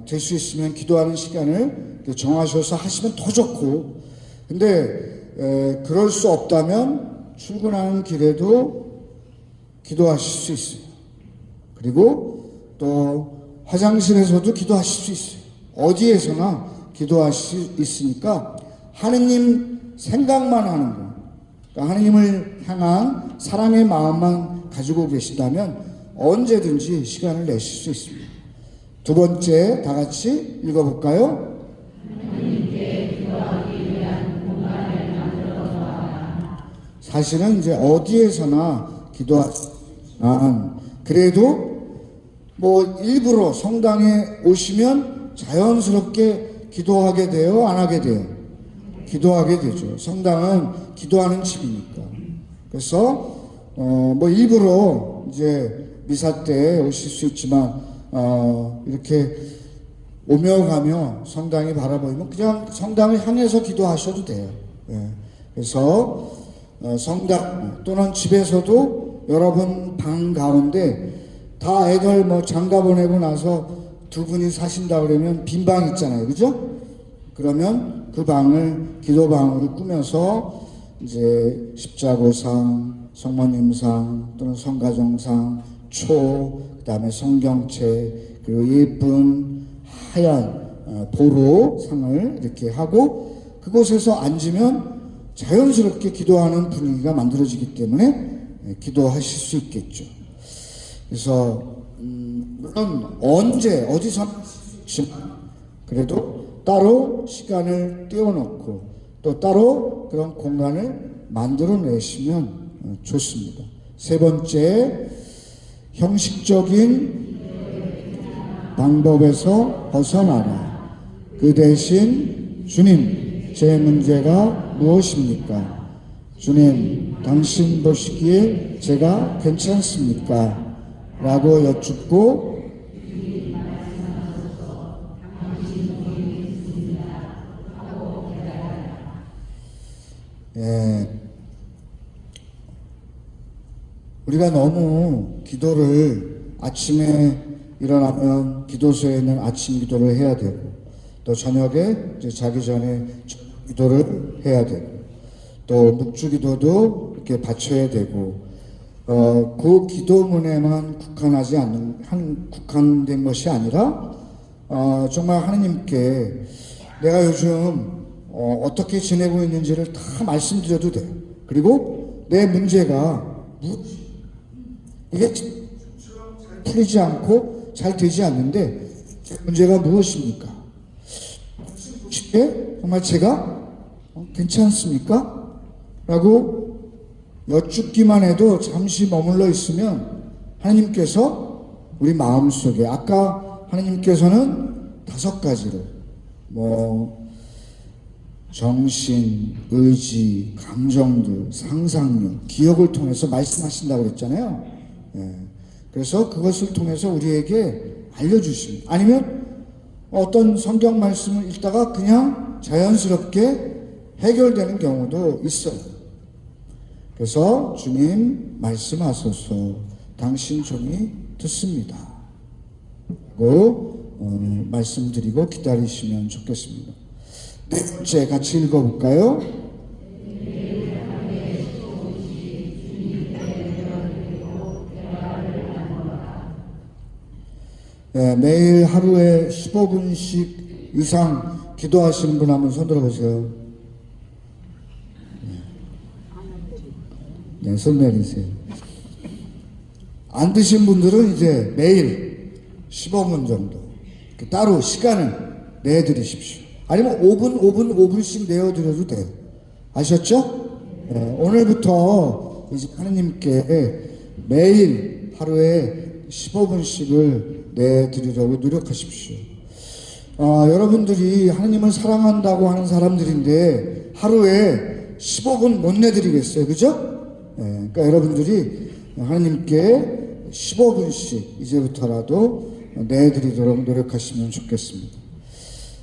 될 수 있으면 기도하는 시간을 정하셔서 하시면 더 좋고, 근데 그럴 수 없다면 출근하는 길에도 기도하실 수 있어요. 그리고 또 화장실에서도 기도하실 수 있어요. 어디에서나 기도할 수 있으니까 하느님 생각만 하는 거, 그러니까 하느님을 향한 사랑의 마음만 가지고 계신다면 언제든지 시간을 내실 수 있습니다. 두 번째, 다 같이 읽어볼까요? 사실은 이제 어디에서나 기도하지만 그래도 뭐 일부러 성당에 오시면 자연스럽게 기도하게 돼요? 안 하게 돼요? 기도하게 되죠. 성당은 기도하는 집이니까. 그래서 뭐 일부러 이제 미사 때 오실 수 있지만 이렇게 오며 가며 성당이 바라보이면 그냥 성당을 향해서 기도하셔도 돼요. 예. 그래서 성당 또는 집에서도 여러분 방 가운데 다 애들 뭐 장가 보내고 나서 두 분이 사신다 그러면 빈 방 있잖아요. 그죠? 그러면 그 방을 기도방으로 꾸며서 이제 십자고상, 성모님상 또는 성가정상, 그 다음에 성경책, 그리고 예쁜 하얀 보로 상을 이렇게 하고 그곳에서 앉으면 자연스럽게 기도하는 분위기가 만들어지기 때문에 기도하실 수 있겠죠. 그래서 물론 언제 어디서 그래도 따로 시간을 떼어놓고 또 따로 그런 공간을 만들어내시면 좋습니다. 세 번째, 형식적인 방법에서 벗어나라. 그 대신 주님, 제 문제가 무엇입니까? 주님, 당신 보시기에 제가 괜찮습니까? 라고 여쭙고 우리가 너무 기도를 아침에 일어나면 기도소에 있는 아침 기도를 해야 되고 또 저녁에 이제 자기 전에 기도를 해야 되고 또 묵주 기도도 이렇게 바쳐야 되고 그 기도문에만 국한된 것이 아니라 정말 하느님께 내가 요즘 어떻게 지내고 있는지를 다 말씀드려도 돼요. 그리고 내 문제가 이게 풀리지 않고 잘 되지 않는데 문제가 무엇입니까? 정말 제가 괜찮습니까? 라고 여쭙기만 해도 잠시 머물러 있으면 하나님께서 우리 마음속에 아까 하나님께서는 5가지로 뭐 정신, 의지, 감정들, 상상력, 기억을 통해서 말씀하신다고 그랬잖아요. 예. 그래서 그것을 통해서 우리에게 알려주십니다. 아니면 어떤 성경 말씀을 읽다가 그냥 자연스럽게 해결되는 경우도 있어요. 그래서 주님 말씀하소서 당신 종이 듣습니다. 라고 말씀드리고 기다리시면 좋겠습니다. 네 번째 같이 읽어볼까요? 네, 매일 하루에 15분씩 이상 기도하시는 분 한번 손 들어보세요. 네, 손 내리세요. 안 드신 분들은 이제 매일 15분 정도 따로 시간을 내드리십시오. 아니면 5분씩 내어드려도 돼요. 아셨죠? 네, 오늘부터 이제 하느님께 매일 하루에 15분씩을 내드리려고 노력하십시오. 여러분들이 하느님을 사랑한다고 하는 사람들인데 하루에 15분 못 내드리겠어요. 그죠? 네, 그러니까 여러분들이 하느님께 15분씩 이제부터라도 내드리도록 노력하시면 좋겠습니다.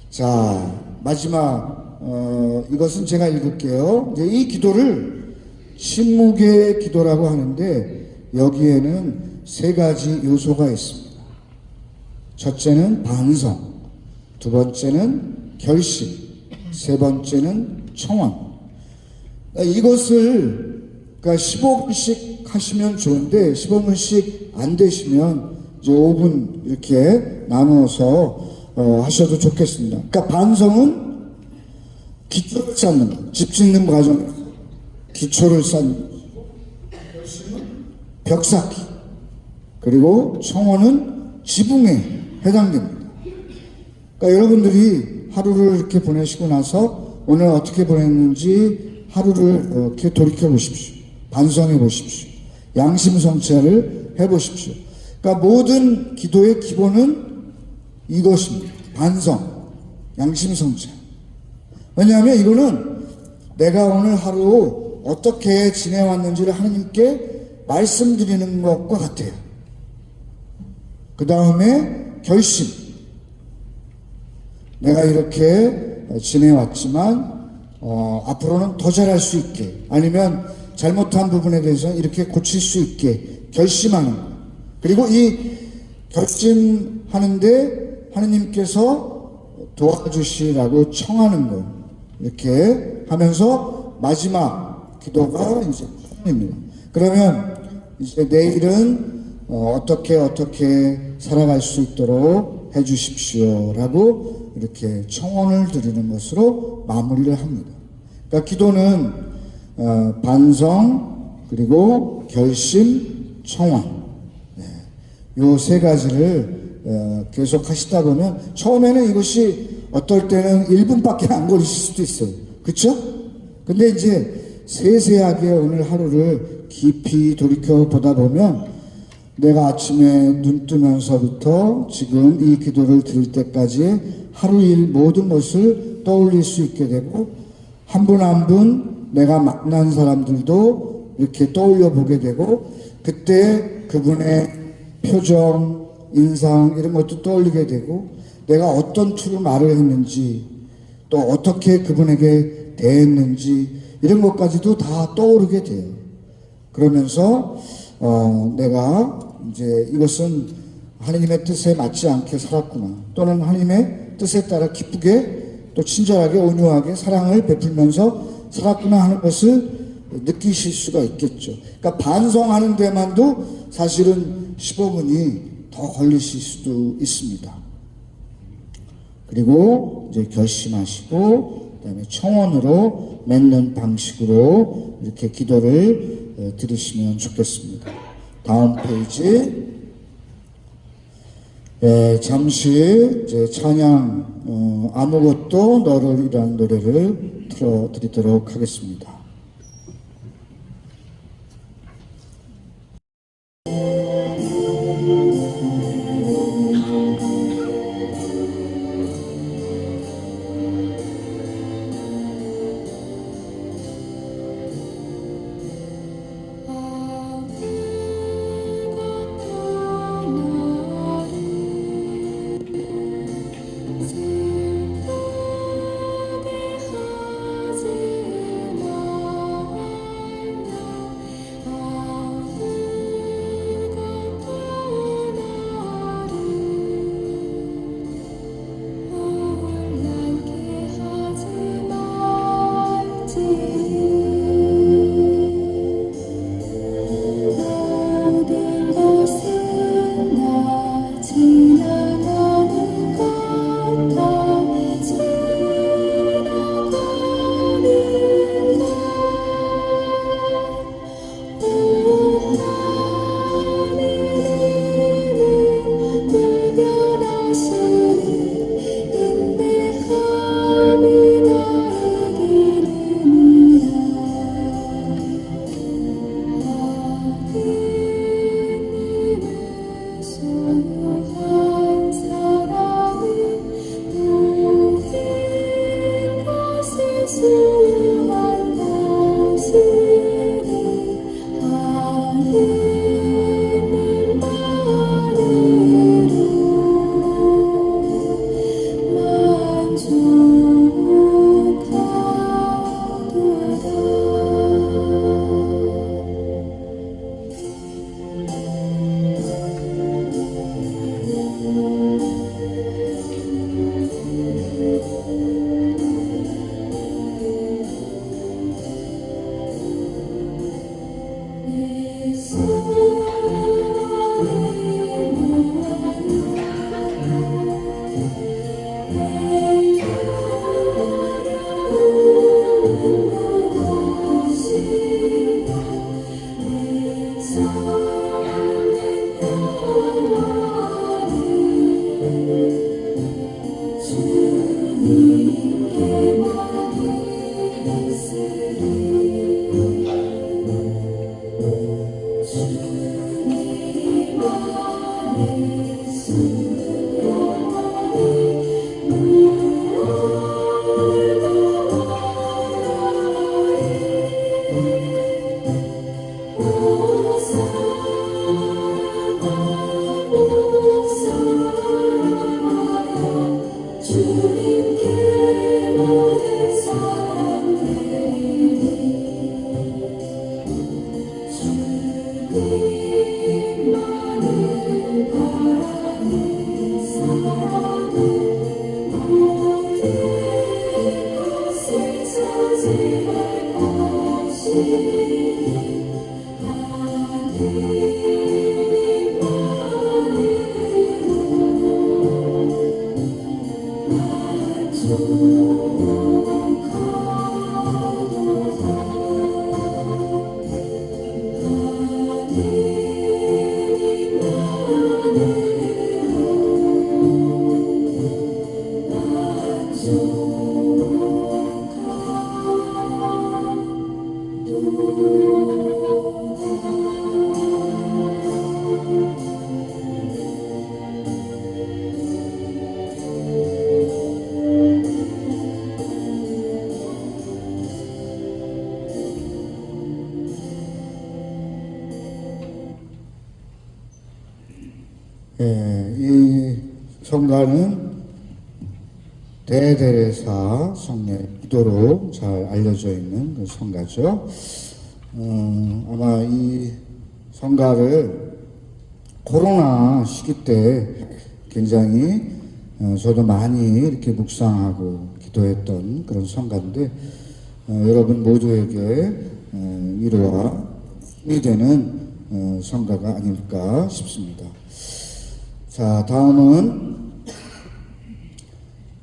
자, 마지막 이것은 제가 읽을게요. 이제 이 기도를 침묵의 기도라고 하는데 여기에는 3가지 요소가 있습니다. 첫째는 반성, 두 번째는 결심, 세 번째는 청원. 이것을 그러니까 15분씩 하시면 좋은데 15분씩 안 되시면 이제 5분 이렇게 나누어서 하셔도 좋겠습니다. 그러니까 반성은 기초를 쌓는 것, 집 짓는 과정, 기초를 쌓는 것, 벽 쌓기, 그리고 청원은 지붕에 해당됩니다. 그러니까 여러분들이 하루를 이렇게 보내시고 나서 오늘 어떻게 보냈는지 하루를 이렇게 돌이켜 보십시오. 반성해 보십시오. 양심 성찰을 해 보십시오. 그러니까 모든 기도의 기본은 이것입니다. 반성, 양심 성찰. 왜냐하면 이거는 내가 오늘 하루 어떻게 지내왔는지를 하나님께 말씀드리는 것과 같아요. 그 다음에 결심. 내가 이렇게 지내왔지만 앞으로는 더 잘할 수 있게, 아니면 잘못한 부분에 대해서 이렇게 고칠 수 있게 결심하는 것. 그리고 이 결심하는데 하느님께서 도와주시라고 청하는 것. 이렇게 하면서 마지막 기도가 이제 청원입니다. 그러면 이제 내일은 어떻게 살아갈 수 있도록 해주십시오 라고 이렇게 청원을 드리는 것으로 마무리를 합니다. 그러니까 기도는 반성, 그리고 결심, 청원, 요 세 가지를 계속 하시다 보면 처음에는 이것이 어떨 때는 1분밖에 안 걸리실 수도 있어요. 그쵸? 근데 이제 세세하게 오늘 하루를 깊이 돌이켜 보다 보면 내가 아침에 눈 뜨면서부터 지금 이 기도를 드릴 때까지 하루 일 모든 것을 떠올릴 수 있게 되고, 한 분 한 분 내가 만난 사람들도 이렇게 떠올려 보게 되고, 그때 그분의 표정, 인상 이런 것도 떠올리게 되고, 내가 어떤 투로 말을 했는지, 또 어떻게 그분에게 대했는지 이런 것까지도 다 떠오르게 돼요. 그러면서 내가 이제 이것은 하나님의 뜻에 맞지 않게 살았구나, 또는 하나님의 뜻에 따라 기쁘게 또 친절하게 온유하게 사랑을 베풀면서 살았구나 하는 것을 느끼실 수가 있겠죠. 그러니까 반성하는 데만도 사실은 15분이 더 걸리실 수도 있습니다. 그리고 이제 결심하시고 그다음에 청원으로 맺는 방식으로 이렇게 기도를 드리시면 좋겠습니다. 다음 페이지. 잠시 이제 찬양 아무것도 너를이라는 노래를 틀어드리도록 하겠습니다. 슬프게 하지 마. 이 성가는 대데레사 성례 기도로 잘 알려져 있는 그 성가죠. 아마 이 성가를 코로나 시기 때 굉장히 저도 많이 이렇게 묵상하고 기도했던 그런 성가인데 여러분 모두에게 위로와 힘이 되는 성가가 아닐까 싶습니다. 자, 다음은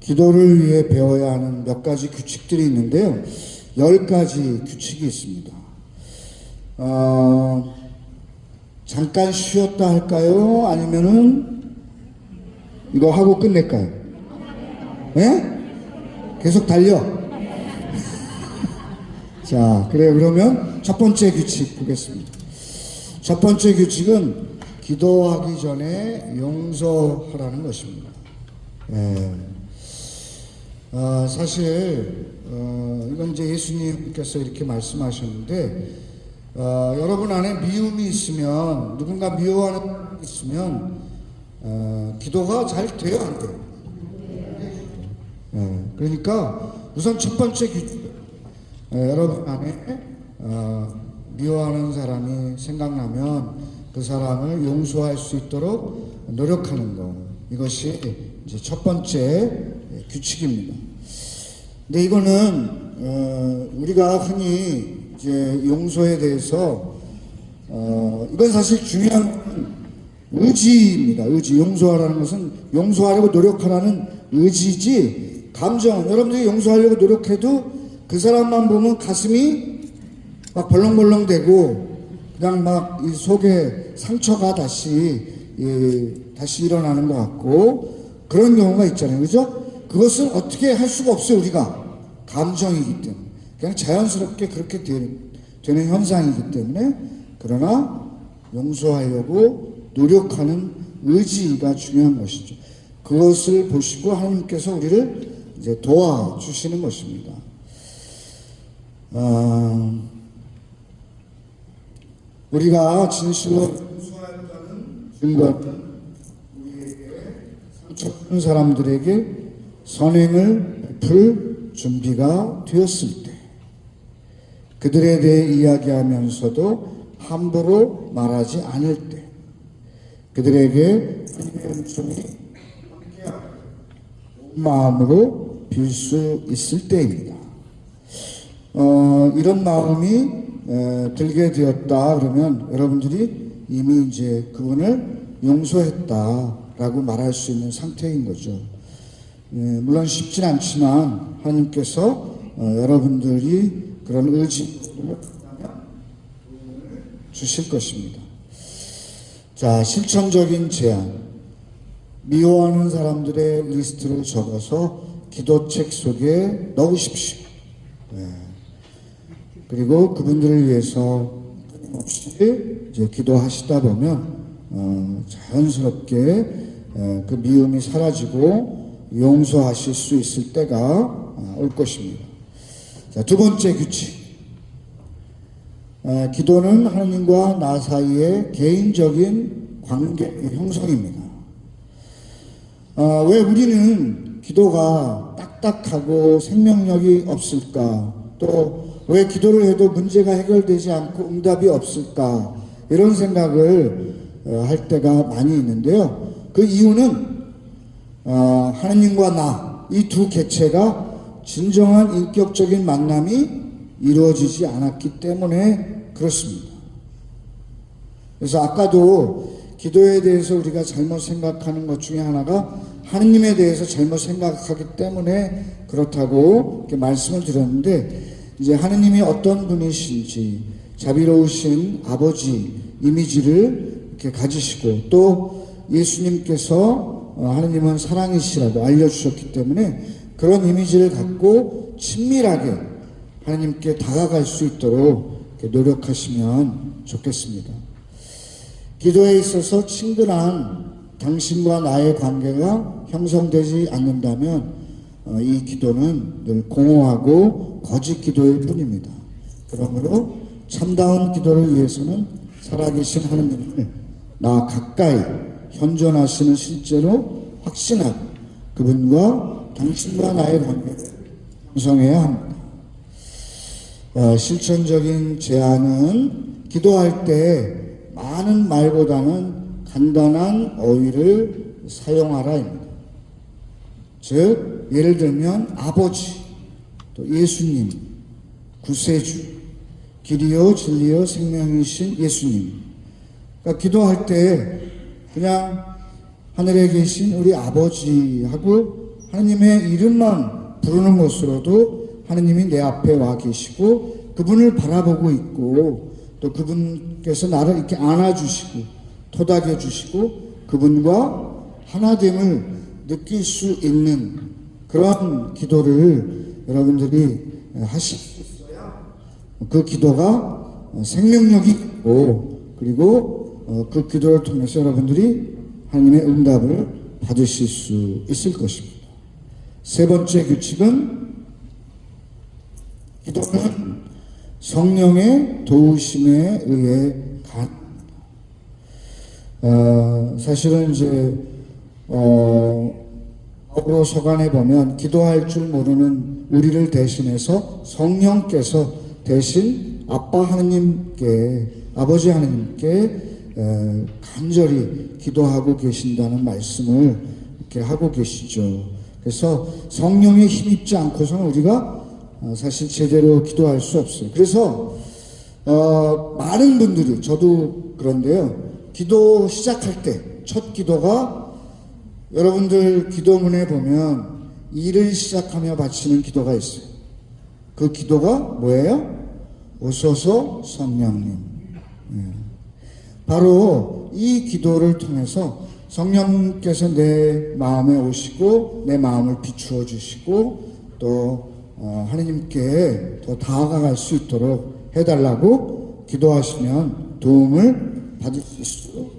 기도를 위해 배워야 하는 몇 가지 규칙들이 있는데요. 10가지 규칙이 있습니다. 잠깐 쉬었다 할까요? 아니면은 이거 하고 끝낼까요? 예? 계속 달려. 자, 그래요. 그러면 첫 번째 규칙 보겠습니다. 첫 번째 규칙은 기도하기 전에 용서하라는 것입니다. 사실 이건 이제 예수님께서 이렇게 말씀하셨는데 여러분 안에 미움이 있으면, 누군가 미워하는 사람이 있으면 기도가 잘 돼요, 안 돼요? 그러니까 우선 첫 번째 규칙, 여러분 안에 미워하는 사람이 생각나면 그 사람을 용서할 수 있도록 노력하는 것, 이것이 이제 첫 번째 규칙입니다. 근데 이거는 우리가 흔히 이제 용서에 대해서 이건 사실 중요한 의지입니다. 의지. 용서하라는 것은 용서하려고 노력하라는 의지지, 감정. 여러분들이 용서하려고 노력해도 그 사람만 보면 가슴이 막 벌렁벌렁 되고 그냥 막 이 속에 상처가 다시 일어나는 것 같고 그런 경우가 있잖아요. 그죠? 그것은 어떻게 할 수가 없어요. 우리가 감정이기 때문에 그냥 자연스럽게 그렇게 되는 현상이기 때문에, 그러나 용서하려고 노력하는 의지가 중요한 것이죠. 그것을 보시고 하나님께서 우리를 이제 도와주시는 것입니다. 우리가 진실로 용서한다는 증거는 우리에게 상처받은 사람들에게 선행을 베풀 준비가 되었을 때, 그들에 대해 이야기하면서도 함부로 말하지 않을 때, 그들에게 은총이 마음으로 빌 수 있을 때입니다. 이런 마음이 들게 되었다 그러면 여러분들이 이미 이제 그분을 용서했다라고 말할 수 있는 상태인 거죠. 물론 쉽진 않지만 하나님께서 여러분들이 그런 의지를 주실 것입니다. 자, 실천적인 제안. 미워하는 사람들의 리스트를 적어서 기도책 속에 넣으십시오. 그리고 그분들을 위해서 없이 이제 기도하시다 보면 자연스럽게 그 미움이 사라지고 용서하실 수 있을 때가 올 것입니다. 자, 두 번째 규칙. 기도는 하나님과 나 사이의 개인적인 관계 형성입니다. 왜 우리는 기도가 딱딱하고 생명력이 없을까? 또 왜 기도를 해도 문제가 해결되지 않고 응답이 없을까? 이런 생각을 할 때가 많이 있는데요. 그 이유는 하나님과 나, 이 두 개체가 진정한 인격적인 만남이 이루어지지 않았기 때문에 그렇습니다. 그래서 아까도 기도에 대해서 우리가 잘못 생각하는 것 중에 하나가 하느님에 대해서 잘못 생각하기 때문에 그렇다고 이렇게 말씀을 드렸는데, 이제 하느님이 어떤 분이신지 자비로우신 아버지 이미지를 이렇게 가지시고, 또 예수님께서 하느님은 사랑이시라고 알려주셨기 때문에 그런 이미지를 갖고 친밀하게 하느님께 다가갈 수 있도록 이렇게 노력하시면 좋겠습니다. 기도에 있어서 친근한 당신과 나의 관계가 형성되지 않는다면 이 기도는 늘 공허하고 거짓 기도일 뿐입니다. 그러므로 참다운 기도를 위해서는 살아계신 하느님을 나 가까이 현존하시는 실제로 확신하고 그분과 당신과 나의 관계를 형성해야 합니다. 실천적인 제안은 기도할 때 많은 말보다는 간단한 어휘를 사용하라입니다. 즉, 예를 들면 아버지, 또 예수님, 구세주, 길이요 진리요 생명이신 예수님. 그러니까 기도할 때 그냥 하늘에 계신 우리 아버지하고 하느님의 이름만 부르는 것으로도 하느님이 내 앞에 와 계시고 그분을 바라보고 있고, 또 그분께서 나를 이렇게 안아주시고 토닥여 주시고 그분과 하나됨을 느낄 수 있는 그런 기도를 여러분들이 하실 수 있어야 그 기도가 생명력이 있고, 그리고 그 기도를 통해서 여러분들이 하나님의 응답을 받으실 수 있을 것입니다. 세 번째 규칙은 기도는 성령의 도우심에 의해 사실은 이제 바울로 서간에 보면 기도할 줄 모르는 우리를 대신해서 성령께서 대신 아빠 하느님께, 아버지 하느님께 간절히 기도하고 계신다는 말씀을 이렇게 하고 계시죠. 그래서 성령에 힘입지 않고서는 우리가 사실 제대로 기도할 수 없어요. 그래서 많은 분들이, 저도 그런데요, 기도 시작할 때 첫 기도가, 여러분들 기도문에 보면 일을 시작하며 바치는 기도가 있어요. 그 기도가 뭐예요? 오소서 성령님. 바로 이 기도를 통해서 성령께서 내 마음에 오시고 내 마음을 비추어 주시고 또 하느님께 더 다가갈 수 있도록 해달라고 기도하시면 도움을 받을 수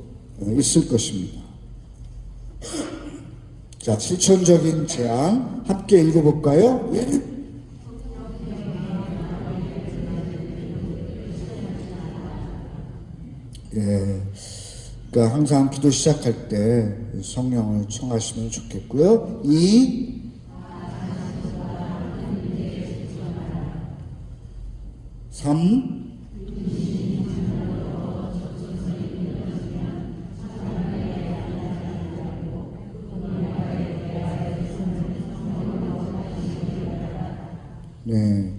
있을 것입니다. 자, 실천적인 제안 함께 읽어볼까요? 예. 그러니까 항상 기도 시작할 때 성령을 청하시면 좋겠고요. 2. 삼. 네.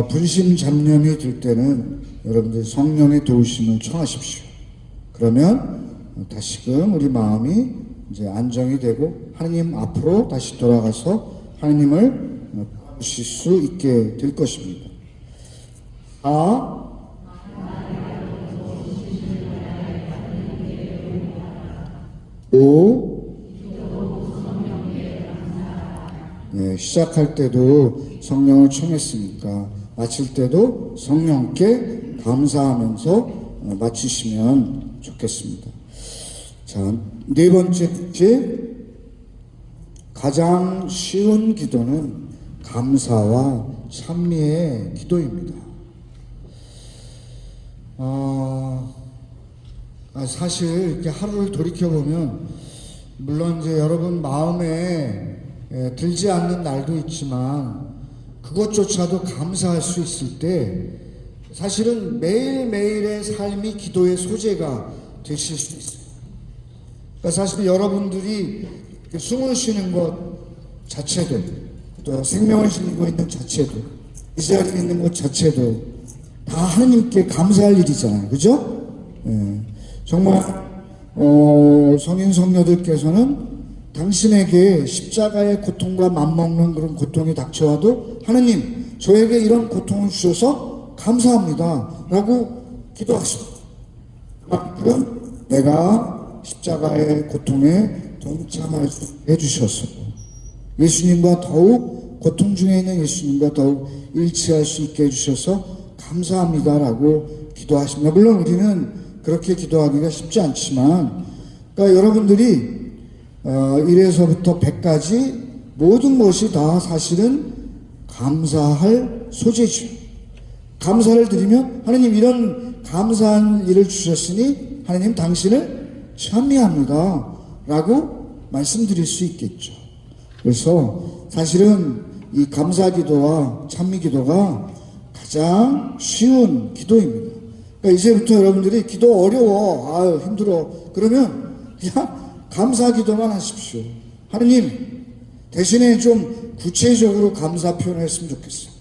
분심 잡념이 들 때는 여러분들 성령의 도우심을 청하십시오. 그러면 다시금 우리 마음이 이제 안정이 되고 하느님 앞으로 다시 돌아가서 하느님을 보실 수 있게 될 것입니다. 4. 오. 네, 시작할 때도 성령을 청했으니까 마칠 때도 성령께 감사하면서 마치시면 좋겠습니다. 자, 네 번째 주제, 가장 쉬운 기도는 감사와 찬미의 기도입니다. 사실 이렇게 하루를 돌이켜보면 물론 이제 여러분 마음에 들지 않는 날도 있지만 그것조차도 감사할 수 있을 때 사실은 매일매일의 삶이 기도의 소재가 되실 수 있어요. 그러니까 사실 여러분들이 숨을 쉬는 것 자체도, 또 생명을 지니고 있는 자체도, 이 자리에 있는 것 자체도 다 하나님께 감사할 일이잖아요. 그죠? 예. 정말 성인 성녀들께서는 당신에게 십자가의 고통과 맞먹는 그런 고통이 닥쳐와도 하나님 저에게 이런 고통을 주셔서 감사합니다 라고 기도하십니다. 그만큼 내가 십자가의 고통에 동참할 수 해주셨어요. 예수님과 더욱 고통 중에 있는 예수님과 더욱 일치할 수 있게 해주셔서 감사합니다라고 기도하십니다. 물론 우리는 그렇게 기도하기가 쉽지 않지만, 그러니까 여러분들이 1에서부터 100까지 모든 것이 다 사실은 감사할 소재죠. 감사를 드리면 하나님 이런 감사한 일을 주셨으니 하나님 당신을 찬미합니다 라고 말씀드릴 수 있겠죠. 그래서 사실은 이 감사기도와 찬미기도가 가장 쉬운 기도입니다. 그러니까 이제부터 여러분들이 기도 어려워, 아유 힘들어 그러면 그냥 감사기도만 하십시오. 하느님 대신에 좀 구체적으로 감사 표현을 했으면 좋겠어요.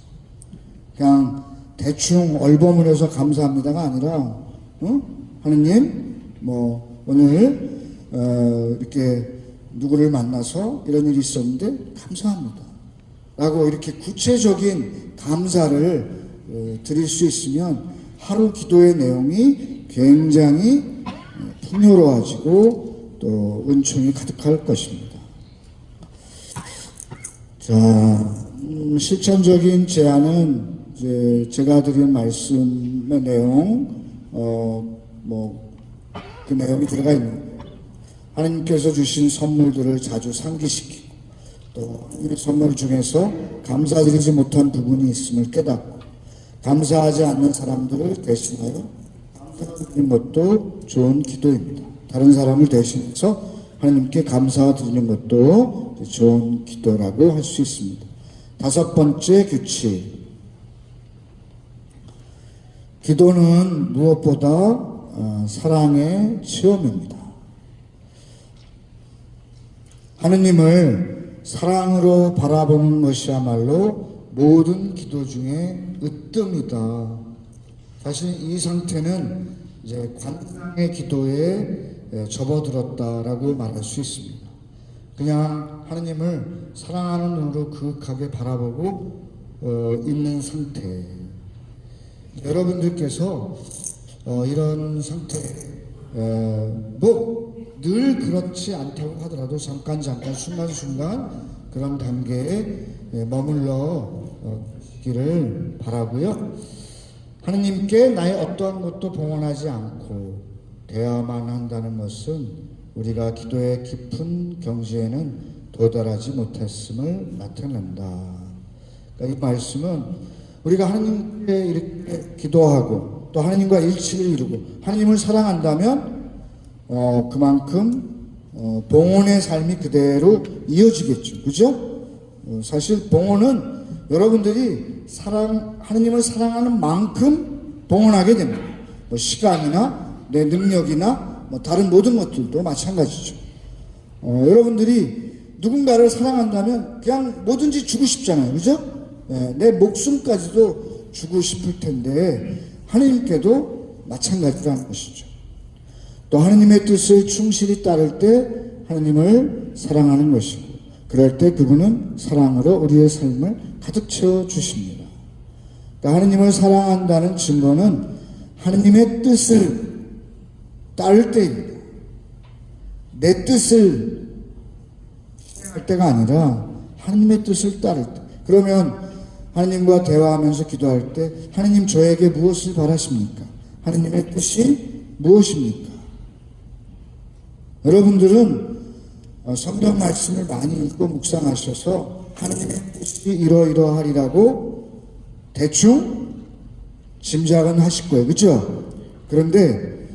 그냥 대충 얼버무려서 감사합니다가 아니라 하느님 뭐 오늘 이렇게 누구를 만나서 이런 일이 있었는데 감사합니다 라고 이렇게 구체적인 감사를 드릴 수 있으면 하루 기도의 내용이 굉장히 풍요로워지고 또 은총이 가득할 것입니다. 자, 실천적인 제안은 이제 제가 드린 말씀의 내용, 그 내용이 들어가 있는 하나님께서 주신 선물들을 자주 상기시키고 또 이 선물 중에서 감사드리지 못한 부분이 있음을 깨닫고 감사하지 않는 사람들을 대신하여 감사드리는 것도 좋은 기도입니다. 다른 사람을 대신해서 하나님께 감사드리는 것도 좋은 기도라고 할 수 있습니다. 5번째 규칙. 기도는 무엇보다 사랑의 체험입니다. 하느님을 사랑으로 바라보는 것이야말로 모든 기도 중에 으뜸이다. 사실 이 상태는 이제 관상의 기도에 접어들었다라고 말할 수 있습니다. 그냥 하느님을 사랑하는 눈으로 그윽하게 바라보고 있는 상태. 여러분들께서 이런 상태, 늘 그렇지 않다고 하더라도 잠깐 순간순간 그런 단계에 머물러 기를 바라고요. 하느님께 나의 어떠한 것도 봉헌하지 않고 대화만 한다는 것은 우리가 기도의 깊은 경지에는 도달하지 못했음을 나타낸다. 그러니까 이 말씀은 우리가 하나님께 이렇게 기도하고 또 하나님과 일치를 이루고 하나님을 사랑한다면 그만큼 봉헌의 삶이 그대로 이어지겠죠. 그죠? 사실 봉헌은 여러분들이 하나님을 사랑하는 만큼 봉헌하게 됩니다. 뭐 시간이나 내 능력이나 뭐 다른 모든 것들도 마찬가지죠. 여러분들이 누군가를 사랑한다면 그냥 뭐든지 주고 싶잖아요. 그죠? 내 목숨까지도 주고 싶을 텐데 하나님께도 마찬가지라는 것이죠. 또 하나님의 뜻을 충실히 따를 때 하나님을 사랑하는 것이고 그럴 때 그분은 사랑으로 우리의 삶을 가득 채워 주십니다. 그러니까 하나님을 사랑한다는 증거는 하나님의 뜻을 따를 때입니다. 내 뜻을 실행할 때가 아니라 하나님의 뜻을 따를 때. 그러면 하나님과 대화하면서 기도할 때 하나님 저에게 무엇을 바라십니까? 하나님의 뜻이 무엇입니까? 여러분들은 성경 말씀을 많이 읽고 묵상하셔서 하나님의 뜻이 이러이러하리라고 대충 짐작은 하실 거예요. 그렇죠? 그런데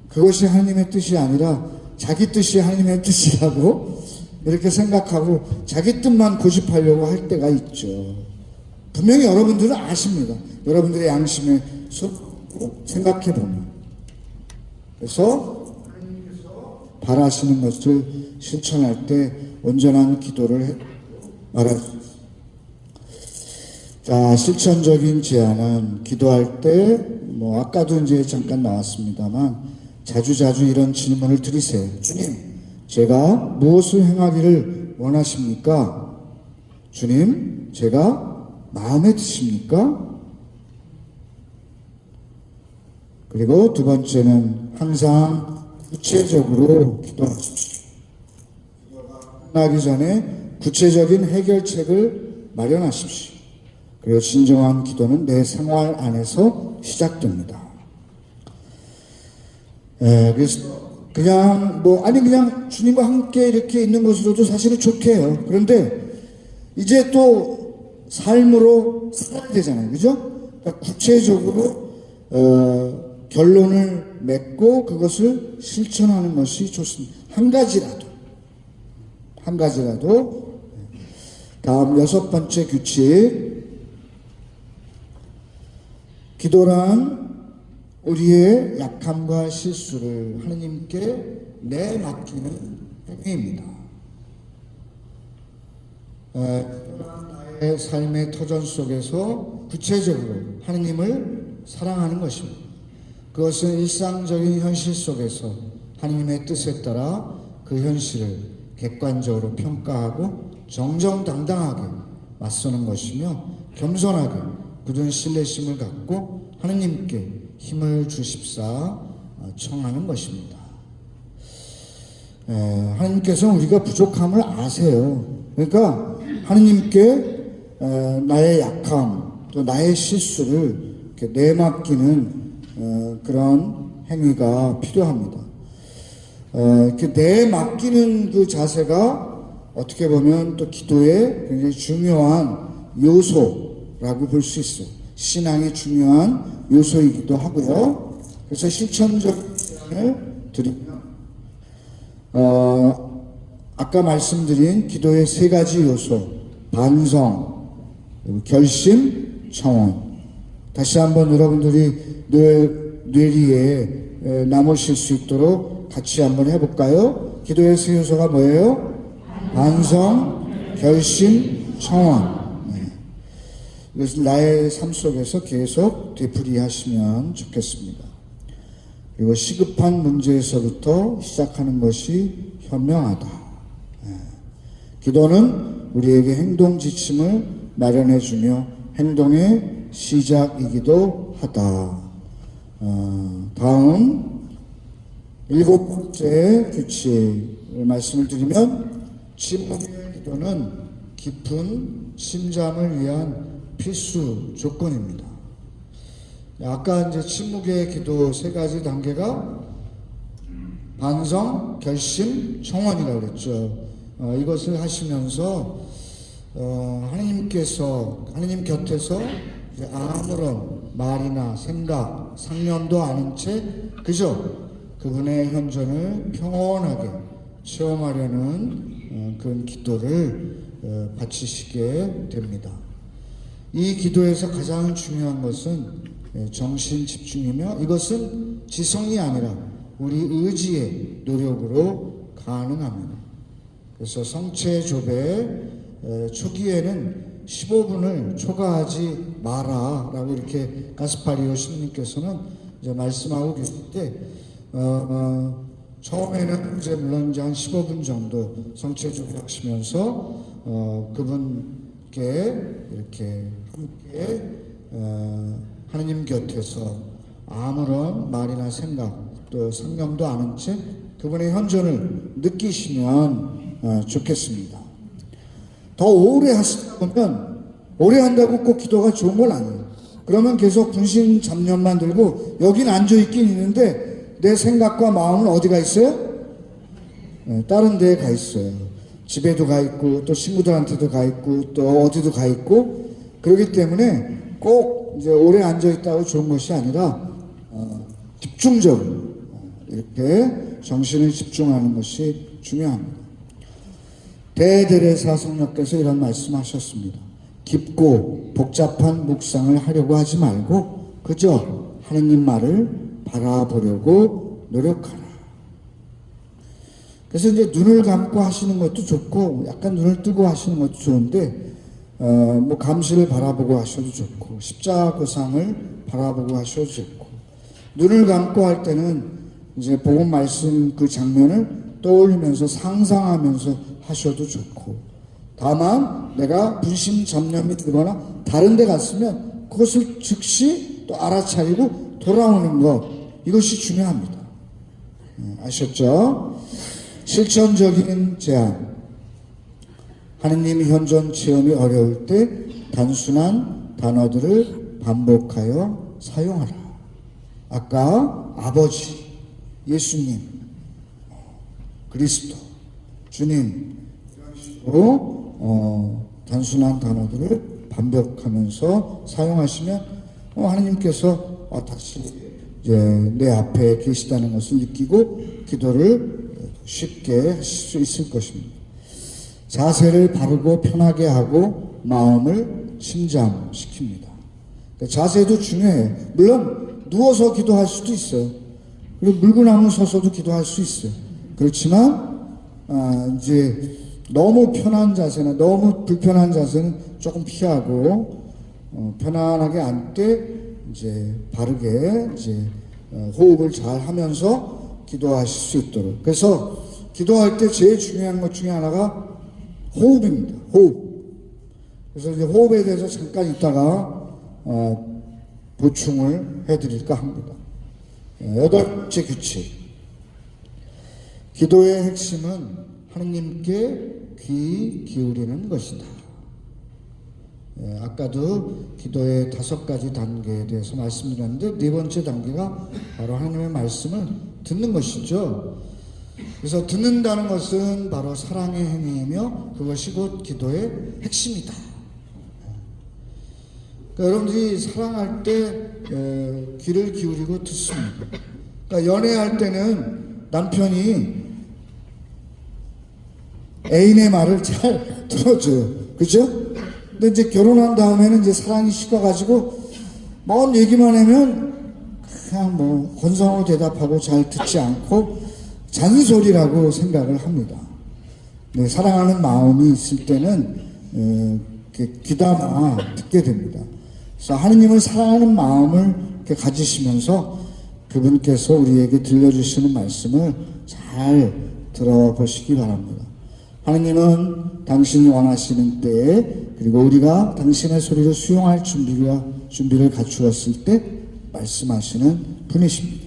그것이 하나님의 뜻이 아니라 자기 뜻이 하나님의 뜻이라고 이렇게 생각하고 자기 뜻만 고집하려고 할 때가 있죠. 분명히 여러분들은 아십니다. 여러분들의 양심에 생각해 보면. 그래서 바라시는 것을 실천할 때 온전한 기도를 말할 수 있습니다. 자, 실천적인 제안은 기도할 때, 뭐, 아까도 이제 잠깐 나왔습니다만, 자주자주 이런 질문을 드리세요. 주님, 제가 무엇을 행하기를 원하십니까? 주님, 제가 마음에 드십니까? 그리고 두 번째는 항상 구체적으로 기도하십시오. 기도가 끝나기 전에 구체적인 해결책을 마련하십시오. 그리고 진정한 기도는 내 생활 안에서 시작됩니다. 그래서 그냥 그냥 주님과 함께 이렇게 있는 것으로도 사실은 좋게요. 그런데 이제 또 삶으로 살아야 되잖아요. 그죠? 그러니까 구체적으로 결론을 맺고 그것을 실천하는 것이 좋습니다. 한 가지라도. 다음 6번째 규칙. 기도란 우리의 약함과 실수를 하느님께 내맡기는 행위입니다. 나의 삶의 터전 속에서 구체적으로 하느님을 사랑하는 것입니다. 그것은 일상적인 현실 속에서 하느님의 뜻에 따라 그 현실을 객관적으로 평가하고 정정당당하게 맞서는 것이며 겸손하게 굳은 신뢰심을 갖고 하느님께 힘을 주십사 청하는 것입니다. 하느님께서는 우리가 부족함을 아세요. 그러니까 하느님께 나의 약함 또 나의 실수를 이렇게 내맡기는 그런 행위가 필요합니다. 이렇게 내맡기는 그 자세가 어떻게 보면 또 기도의 굉장히 중요한 요소라고 볼 수 있어요. 신앙의 중요한 요소이기도 하고요. 그래서 실천적인 제안을 드리면 아까 말씀드린 기도의 3가지 요소, 반성, 결심, 청원. 다시 한번 여러분들이 뇌리에 남으실 수 있도록 같이 한번 해볼까요? 기도의 3 요소가 뭐예요? 반성, 결심, 청원. 이것을 나의 삶 속에서 계속 되풀이하시면 좋겠습니다. 그리고 시급한 문제에서부터 시작하는 것이 현명하다. 기도는 우리에게 행동 지침을 마련해주며 행동의 시작이기도 하다. 다음 7번째 규칙을 말씀을 드리면 침묵의 기도는 깊은 침잠을 위한 필수 조건입니다. 아까 이제 침묵의 기도 3가지 단계가 반성, 결심, 청원이라고 그랬죠. 이것을 하시면서 하느님 곁에서 이제 아무런 말이나 생각, 상념도 아닌 채 그저 그분의 현존을 평온하게 체험하려는 그런 기도를 바치시게 됩니다. 이 기도에서 가장 중요한 것은 정신 집중이며 이것은 지성이 아니라 우리 의지의 노력으로 가능합니다. 그래서 성체조배 초기에는 15분을 초과하지 마라 라고 이렇게 가스파리오 신님께서는 이제 말씀하고 계실 때 처음에는 이제 물론 이제 한 15분 정도 성체조배 하시면서 그분께 이렇게 함께 하느님 곁에서 아무런 말이나 생각 또 상념도 않은 채 그분의 현존을 느끼시면 좋겠습니다. 더 오래 하시다 보면 오래 한다고 꼭 기도가 좋은 건 아니에요. 그러면 계속 분신 잡념만 들고 여긴 앉아있긴 있는데 내 생각과 마음은 어디가 있어요? 다른 데에 가 있어요. 집에도 가 있고 또 친구들한테도 가 있고 또 어디도 가 있고 그렇기 때문에 꼭 이제 오래 앉아있다고 좋은 것이 아니라 집중적으로 이렇게 정신을 집중하는 것이 중요합니다. 대데레사 성령께서 이런 말씀하셨습니다. 깊고 복잡한 묵상을 하려고 하지 말고 그저 하느님 말을 바라보려고 노력하라. 그래서 이제 눈을 감고 하시는 것도 좋고 약간 눈을 뜨고 하시는 것도 좋은데 뭐 감시를 바라보고 하셔도 좋고 십자가 그 상을 바라보고 하셔도 좋고 눈을 감고 할 때는 이제 복음 말씀 그 장면을 떠올리면서 상상하면서 하셔도 좋고 다만 내가 분심잡념이 들거나 다른 데 갔으면 그것을 즉시 또 알아차리고 돌아오는 것 이것이 중요합니다. 아셨죠? 실천적인 제안 하느님 현존 체험이 어려울 때 단순한 단어들을 반복하여 사용하라. 아까 아버지, 예수님, 그리스도, 주님 이런 식으로 단순한 단어들을 반복하면서 사용하시면 하느님께서 다시 이제 내 앞에 계시다는 것을 느끼고 기도를 쉽게 하실 수 있을 것입니다. 자세를 바르고 편하게 하고 마음을 침잠시킵니다. 자세도 중요해요. 물론 누워서 기도할 수도 있어요. 그리고 물구나무 서서도 기도할 수 있어요. 그렇지만 이제 너무 편한 자세나 너무 불편한 자세는 조금 피하고 편안하게 앉되 이제 바르게 이제 호흡을 잘 하면서 기도하실 수 있도록. 그래서 기도할 때 제일 중요한 것 중에 하나가 호흡입니다. 호흡. 그래서 이제 호흡에 대해서 잠깐 이따가 보충을 해드릴까 합니다. 8번째 규칙. 기도의 핵심은 하느님께 귀 기울이는 것이다. 아까도 기도의 5가지 단계에 대해서 말씀드렸는데 4번째 단계가 바로 하나님의 말씀을 듣는 것이죠. 그래서 듣는다는 것은 바로 사랑의 행위이며 그것이 곧 기도의 핵심이다. 그러니까 여러분들이 사랑할 때 귀를 기울이고 듣습니다. 그러니까 연애할 때는 남편이 애인의 말을 잘 들어줘요. 그죠? 근데 이제 결혼한 다음에는 이제 사랑이 식어가지고 먼 얘기만 하면 그냥 뭐 건성으로 대답하고 잘 듣지 않고 잔소리라고 생각을 합니다. 네, 사랑하는 마음이 있을 때는 귀담아 듣게 됩니다. 그래서 하느님을 사랑하는 마음을 이렇게 가지시면서 그분께서 우리에게 들려주시는 말씀을 잘 들어보시기 바랍니다. 하느님은 당신이 원하시는 때에 그리고 우리가 당신의 소리를 수용할 준비를 갖추었을 때 말씀하시는 분이십니다.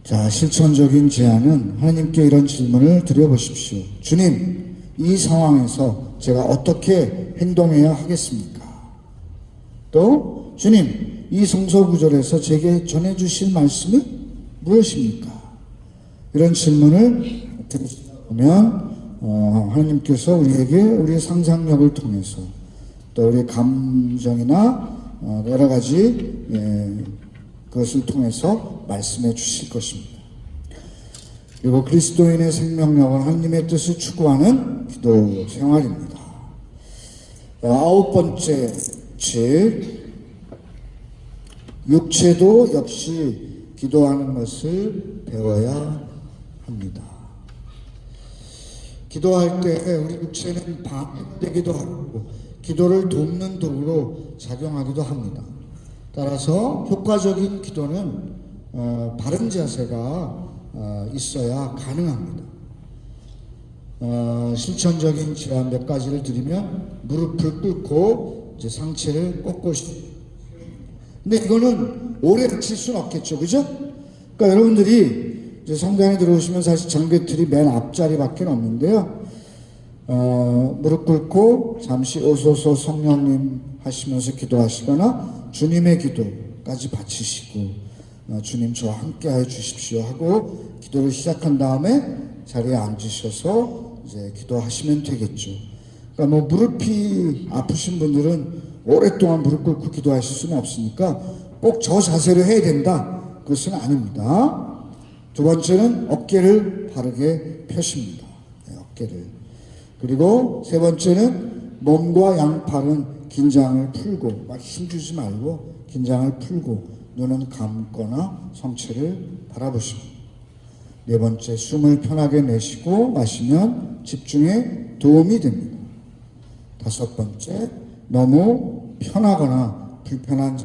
자, 실천적인 제안은 하나님께 이런 질문을 드려보십시오. 주님, 이 상황에서 제가 어떻게 행동해야 하겠습니까? 또 주님, 이 성서 구절에서 제게 전해주실 말씀이 무엇입니까? 이런 질문을 드리면 하나님께서 우리에게 우리의 상상력을 통해서 또 우리의 감정이나 여러 가지 그것을 통해서 말씀해 주실 것입니다. 그리고 그리스도인의 생명력은 하나님의 뜻을 추구하는 기도 생활입니다. 9번째 즉 육체도 역시 기도하는 것을 배워야 합니다. 기도할 때 우리 육체는 방해되기도 하고 기도를 돕는 도구로 작용하기도 합니다. 따라서 효과적인 기도는 바른 자세가 있어야 가능합니다. 실천적인 제안 몇 가지를 드리면 무릎을 꿇고 이제 상체를 꼿꼿이. 근데 이거는 오래 칠 수는 없겠죠, 그죠? 그러니까 여러분들이 이제 성당에 들어오시면 사실 정배틀이 맨 앞자리밖에 없는데요. 무릎 꿇고 잠시 오소서 성령님 하시면서 기도하시거나 주님의 기도까지 바치시고 주님 저와 함께 하여 주십시오 하고 기도를 시작한 다음에 자리에 앉으셔서 이제 기도하시면 되겠죠. 그러니까 뭐 무릎이 아프신 분들은 오랫동안 무릎 꿇고 기도하실 수는 없으니까 꼭 저 자세로 해야 된다. 그것은 아닙니다. 두 번째는 어깨를 바르게 펴십니다. 네, 어깨를. 그리고 세 번째는 몸과 양팔은 긴장을 풀고 막 힘주지 말고 긴장을 풀고 눈은 감거나 성체를 바라보십니다. 네 번째, 숨을 편하게 내쉬고 마시면 집중에 도움이 됩니다. 다섯 번째, 너무 편하거나 불편한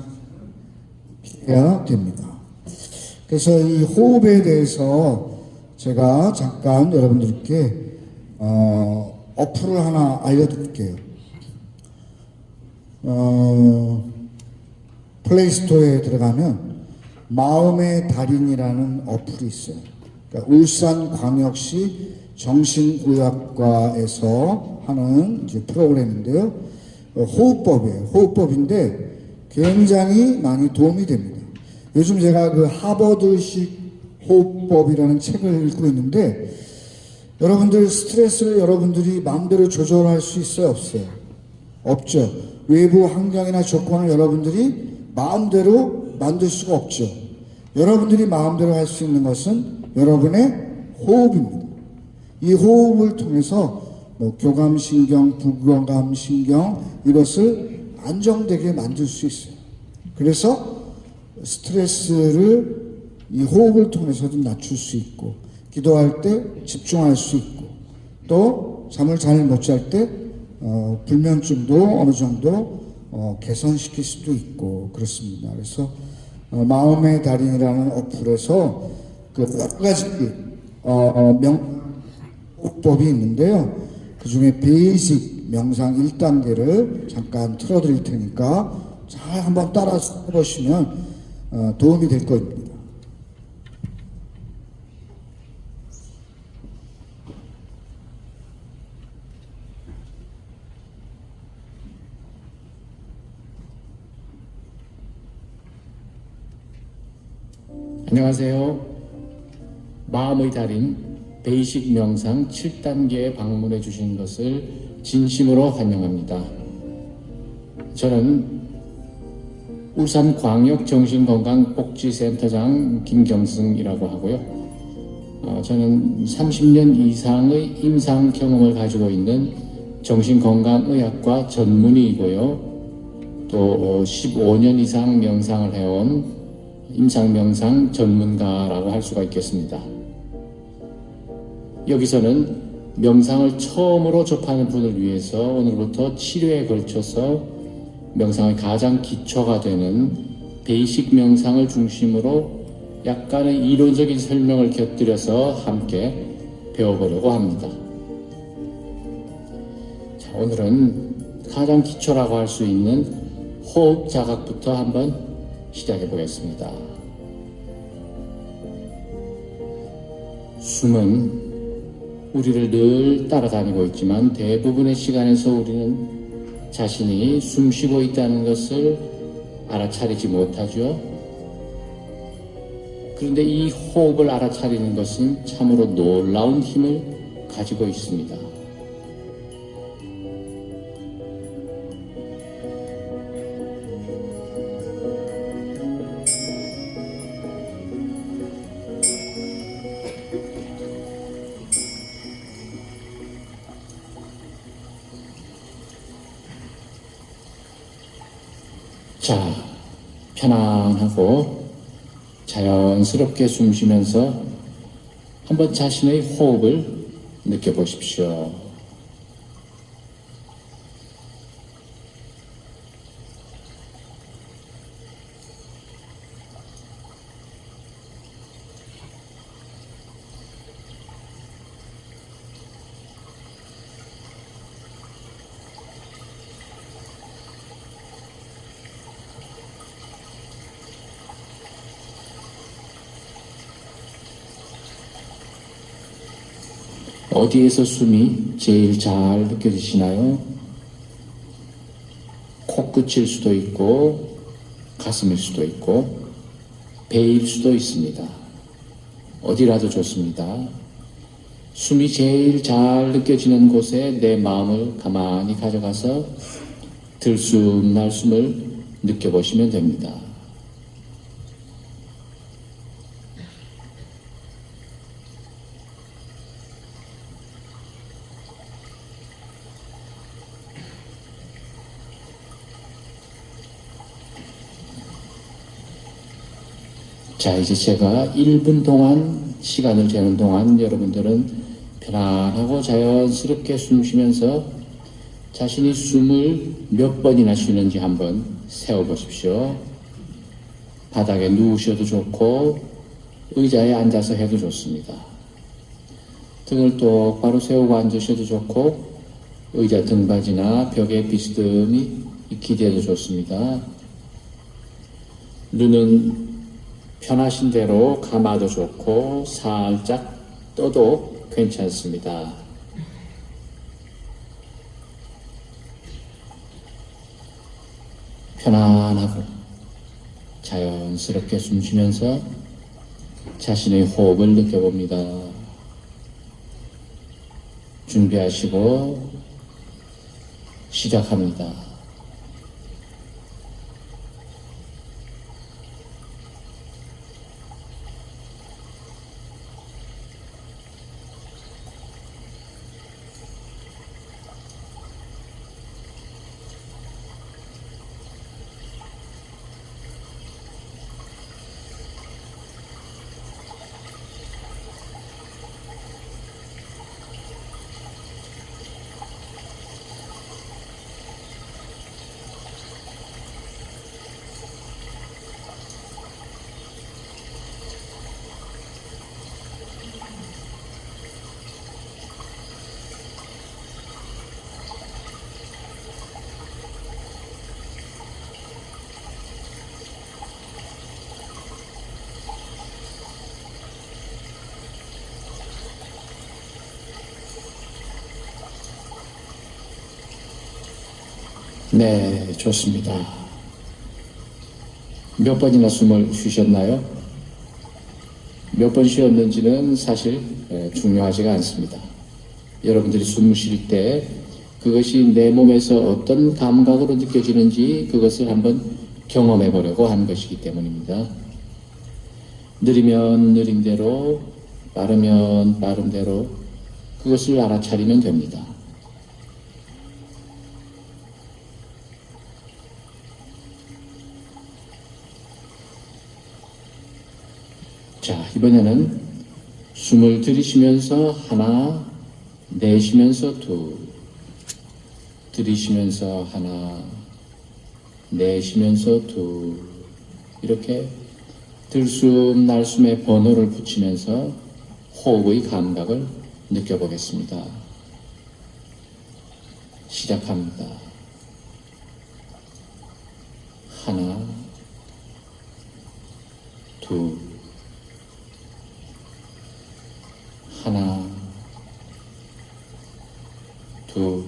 피해야 됩니다. 그래서 이 호흡에 대해서 제가 잠깐 여러분들께 어플을 하나 알려드릴게요. 플레이스토어에 들어가면 마음의 달인이라는 어플이 있어요. 그러니까 울산광역시 정신의학과에서 하는 이제 프로그램인데요. 호흡법이에요. 호흡법인데 굉장히 많이 도움이 됩니다. 요즘 제가 그 하버드식 호흡법이라는 책을 읽고 있는데, 여러분들 스트레스를 여러분들이 마음대로 조절할 수 있어요, 없어요? 없죠. 외부 환경이나 조건을 여러분들이 마음대로 만들 수가 없죠. 여러분들이 마음대로 할 수 있는 것은 여러분의 호흡입니다. 이 호흡을 통해서 교감신경, 부교감신경 이것을 안정되게 만들 수 있어요. 그래서 스트레스를 이 호흡을 통해서도 낮출 수 있고, 기도할 때 집중할 수 있고, 또 잠을 잘 못 잘 때 불면증도 어느 정도 개선시킬 수도 있고 그렇습니다. 그래서 마음의 달인이라는 어플에서 그 여러 가지 명호흡법이 있는데요. 그 중에 베이직 명상 1단계를 잠깐 틀어드릴 테니까 잘 한번 따라서 해보시면 도움이 될 겁니다. 안녕하세요. 마음의 달인 베이직 명상 7단계에 방문해 주신 것을 진심으로 환영합니다. 저는 울산광역정신건강복지센터장 김경승이라고 하고요. 저는 30년 이상의 임상 경험을 가지고 있는 정신건강의학과 전문의이고요. 또 15년 이상 명상을 해온 임상명상 전문가라고 할 수가 있겠습니다. 여기서는 명상을 처음으로 접하는 분을 위해서 오늘부터 치료에 걸쳐서 명상의 가장 기초가 되는 베이직 명상을 중심으로 약간의 이론적인 설명을 곁들여서 함께 배워보려고 합니다. 자, 오늘은 가장 기초라고 할 수 있는 호흡 자각부터 한번 시작해 보겠습니다. 숨은 우리를 늘 따라다니고 있지만 대부분의 시간에서 우리는 자신이 숨 쉬고 있다는 것을 알아차리지 못하죠. 그런데 이 호흡을 알아차리는 것은 참으로 놀라운 힘을 가지고 있습니다. 자, 편안하고 자연스럽게 숨 쉬면서 한번 자신의 호흡을 느껴보십시오. 어디에서 숨이 제일 잘 느껴지시나요? 코끝일 수도 있고 가슴일 수도 있고 배일 수도 있습니다. 어디라도 좋습니다. 숨이 제일 잘 느껴지는 곳에 내 마음을 가만히 가져가서 들숨 날숨을 느껴보시면 됩니다. 자, 이제 제가 1분 동안 시간을 재는 동안 여러분들은 편안하고 자연스럽게 숨 쉬면서 자신이 숨을 몇 번이나 쉬는지 한번 세어보십시오. 바닥에 누우셔도 좋고 의자에 앉아서 해도 좋습니다. 등을 똑바로 세우고 앉으셔도 좋고 의자 등받이나 벽에 비스듬히 기대도 좋습니다. 눈은 편하신 대로 감아도 좋고 살짝 떠도 괜찮습니다. 편안하고 자연스럽게 숨 쉬면서 자신의 호흡을 느껴봅니다. 준비하시고 시작합니다. 네, 좋습니다. 몇 번이나 숨을 쉬셨나요? 몇 번 쉬었는지는 사실 중요하지가 않습니다. 여러분들이 숨을 쉴 때 그것이 내 몸에서 어떤 감각으로 느껴지는지 그것을 한번 경험해 보려고 하는 것이기 때문입니다. 느리면 느린 대로, 빠르면 빠른 대로 그것을 알아차리면 됩니다. 자, 이번에는 숨을 들이쉬면서 하나, 내쉬면서 둘, 들이쉬면서 하나, 내쉬면서 둘, 이렇게 들숨 날숨에 번호를 붙이면서 호흡의 감각을 느껴보겠습니다. 시작합니다. 하나, 둘, 하나, 둘,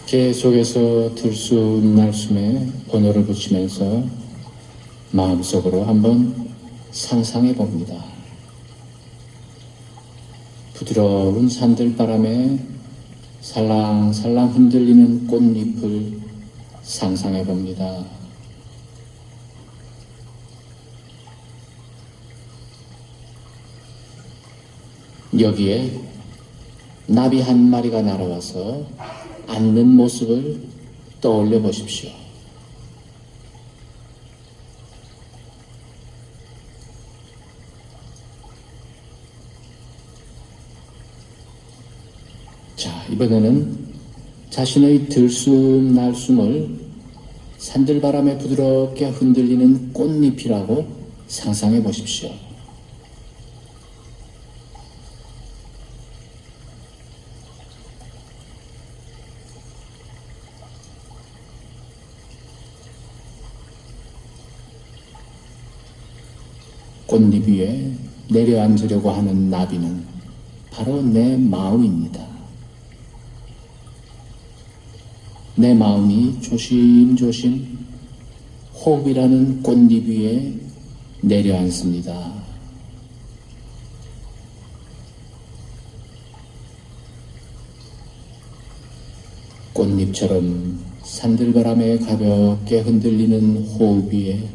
계속해서 들숨 날숨에 번호를 붙이면서 마음속으로 한번 상상해 봅니다. 부드러운 산들바람에 살랑살랑 흔들리는 꽃잎을 상상해 봅니다. 여기에 나비 한 마리가 날아와서 앉는 모습을 떠올려 보십시오. 자, 이번에는 자신의 들숨 날숨을 산들바람에 부드럽게 흔들리는 꽃잎이라고 상상해 보십시오. 꽃잎 위에 내려앉으려고 하는 나비는 바로 내 마음입니다. 내 마음이 조심조심 호흡이라는 꽃잎 위에 내려앉습니다. 꽃잎처럼 산들바람에 가볍게 흔들리는 호흡 위에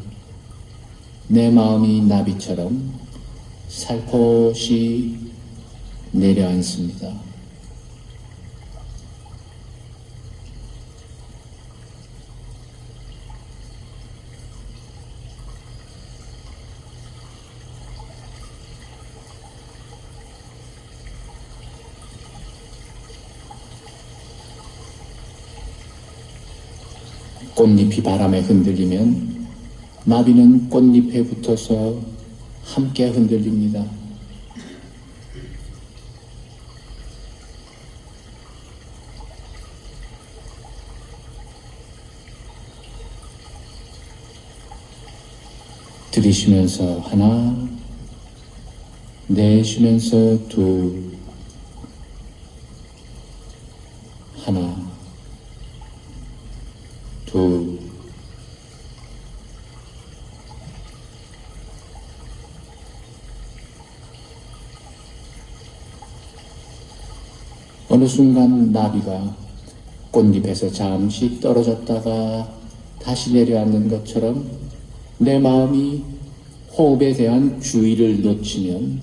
내 마음이 나비처럼 살포시 내려앉습니다. 꽃잎이 바람에 흔들리면 나비는 꽃잎에 붙어서 함께 흔들립니다. 들이쉬면서 하나, 내쉬면서 둘, 하나, 둘, 어느 순간 나비가 꽃잎에서 잠시 떨어졌다가 다시 내려앉는 것처럼 내 마음이 호흡에 대한 주의를 놓치면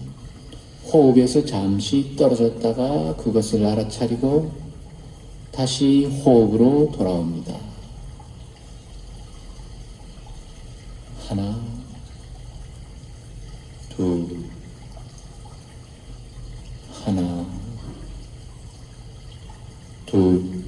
호흡에서 잠시 떨어졌다가 그것을 알아차리고 다시 호흡으로 돌아옵니다. 하나, 둘, 하나, 둘,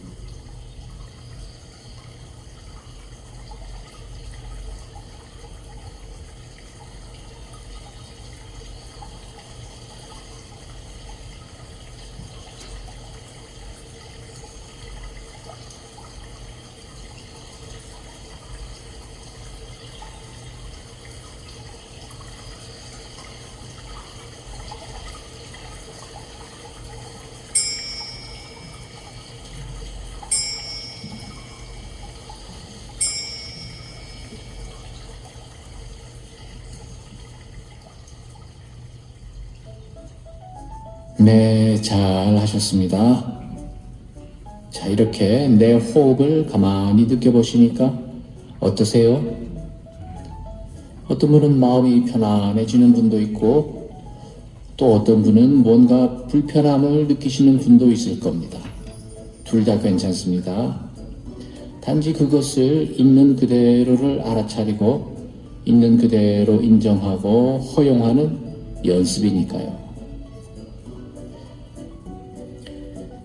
네, 잘 하셨습니다. 자, 이렇게 내 호흡을 가만히 느껴보시니까 어떠세요? 어떤 분은 마음이 편안해지는 분도 있고 또 어떤 분은 뭔가 불편함을 느끼시는 분도 있을 겁니다. 둘 다 괜찮습니다. 단지 그것을 있는 그대로를 알아차리고 있는 그대로 인정하고 허용하는 연습이니까요.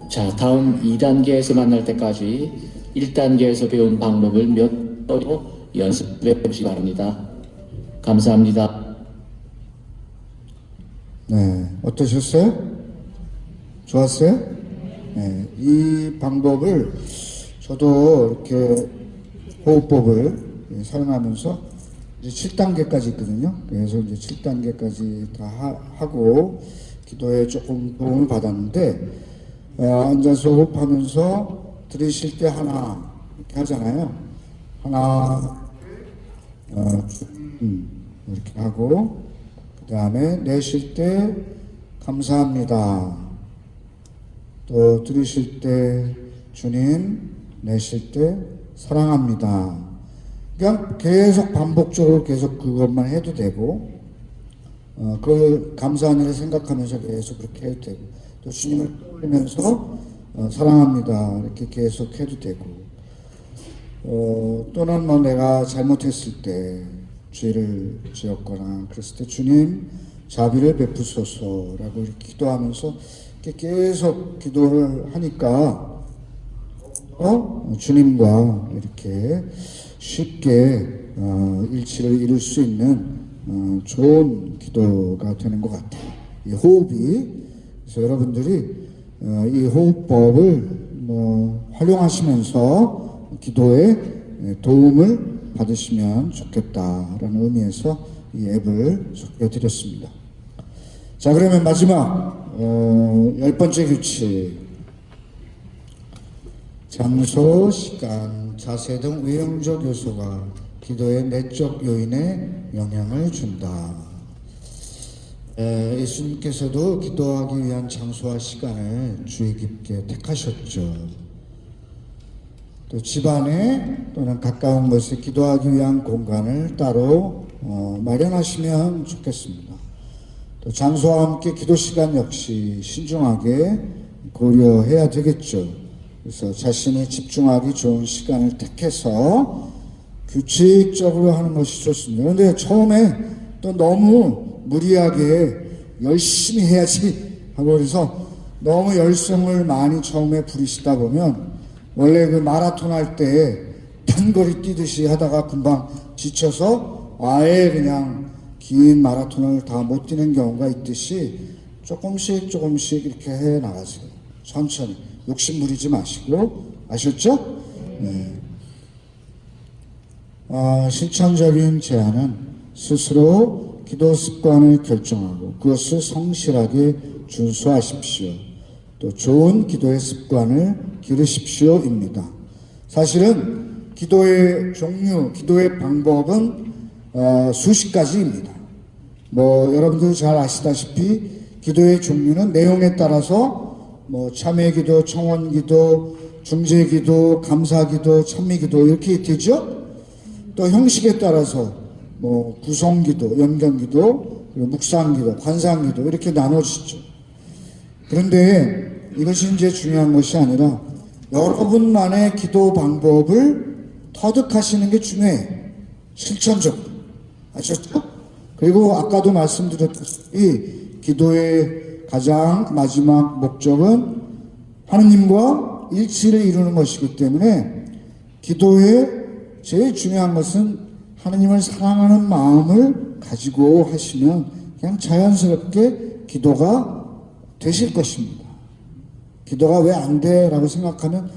자, 다음 2단계에서 만날 때까지 1단계에서 배운 방법을 몇 번도 연습해 보시기 바랍니다. 감사합니다. 네, 어떠셨어요? 좋았어요? 네, 이 방법을 저도 이렇게 호흡법을 사용하면서 이제 7단계까지 있거든요. 그래서 이제 7단계까지 다 하고 기도에 조금 도움을 받았는데 앉아서 호흡하면서 들이쉴 때 하나 이렇게 하잖아요. 하나 이렇게 하고 그 다음에 내쉴 때 감사합니다. 또 들이쉴 때 주님, 내쉴 때 사랑합니다. 그냥 계속 반복적으로 계속 그것만 해도 되고 그걸 감사한 일을 생각하면서 계속 그렇게 해도 되고 또 주님을 떠올리면서 사랑합니다 이렇게 계속 해도 되고 또는 뭐 내가 잘못했을 때 죄를 지었거나 그랬을 때 주님 자비를 베푸소서라고 이렇게 기도하면서 이렇게 계속 기도를 하니까 주님과 이렇게 쉽게 일치를 이룰 수 있는 좋은 기도가 되는 것 같아요. 이 호흡이. 그래서 여러분들이 이 호흡법을 활용하시면서 기도에 도움을 받으시면 좋겠다라는 의미에서 이 앱을 소개해드렸습니다. 자, 그러면 마지막 10번째 규칙. 장소, 시간, 자세 등 외형적 요소가 기도의 내적 요인에 영향을 준다. 예수님께서도 기도하기 위한 장소와 시간을 주의 깊게 택하셨죠. 또 집안에 또는 가까운 곳에 기도하기 위한 공간을 따로 마련하시면 좋겠습니다. 또 장소와 함께 기도 시간 역시 신중하게 고려해야 되겠죠. 그래서 자신이 집중하기 좋은 시간을 택해서 규칙적으로 하는 것이 좋습니다. 그런데 처음에 또 너무 무리하게 열심히 해야지 하고 그래서 너무 열성을 많이 처음에 부리시다 보면 원래 그 마라톤 할 때 단거리 뛰듯이 하다가 금방 지쳐서 아예 그냥 긴 마라톤을 다 못 뛰는 경우가 있듯이 조금씩 이렇게 해 나가세요. 천천히 욕심 부리지 마시고 아셨죠? 네. 실천적인 제안은 스스로 기도 습관을 결정하고 그것을 성실하게 준수하십시오. 또 좋은 기도의 습관을 기르십시오입니다. 사실은 기도의 종류, 기도의 방법은 수십 가지입니다. 여러분들 잘 아시다시피 기도의 종류는 내용에 따라서 참회기도, 청원기도, 중재기도, 감사기도, 찬미기도 이렇게 되죠. 또 형식에 따라서 구성기도, 연경기도, 그리고 묵상기도, 관상기도 이렇게 나눠지죠. 그런데 이것이 이제 중요한 것이 아니라 여러분만의 기도 방법을 터득하시는 게 중요해요. 실천적으로. 아셨죠? 그리고 아까도 말씀드렸다시피 기도의 가장 마지막 목적은 하느님과 일치를 이루는 것이기 때문에 기도의 제일 중요한 것은 하느님을 사랑하는 마음을 가지고 하시면 그냥 자연스럽게 기도가 되실 것입니다. 기도가 왜 안 돼? 라고 생각하면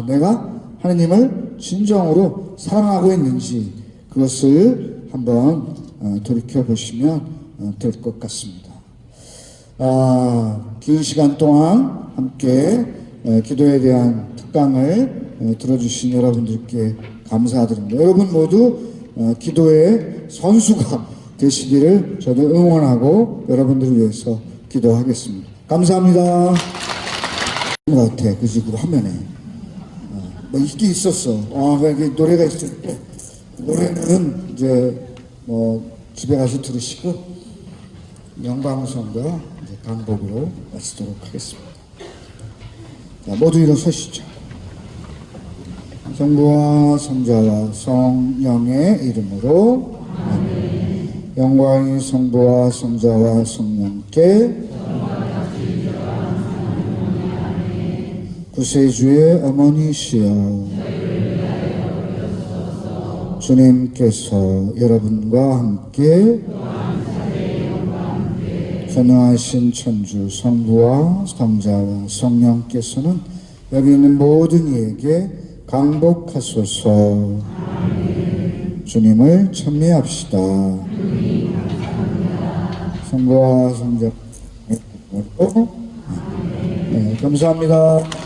내가 하느님을 진정으로 사랑하고 있는지 그것을 한번 돌이켜보시면 될 것 같습니다. 긴 시간 동안 함께 기도에 대한 특강을 들어주신 여러분들께 감사드립니다. 여러분 모두 기도의 선수가 되시기를 저도 응원하고 여러분들을 위해서 기도하겠습니다. 감사합니다. 같아, 그지? 그 화면에. 있긴 있었어. 노래가 있을 때. 노래는 이제, 집에 가서 들으시고, 영방송과 이제 강복으로 마치도록 하겠습니다. 자, 모두 일어서시죠. 성부와 성자와 성령의 이름으로. 아멘. 영광이 성부와 성자와 성령께 구세주의 어머니시여 주님께서 여러분과 함께 전능하신 천주 성부와 성자와 성령께서는 여기 있는 모든 이에게 강복하소서. 주님을 찬미합시다. 성부와 성자. 네, 감사합니다.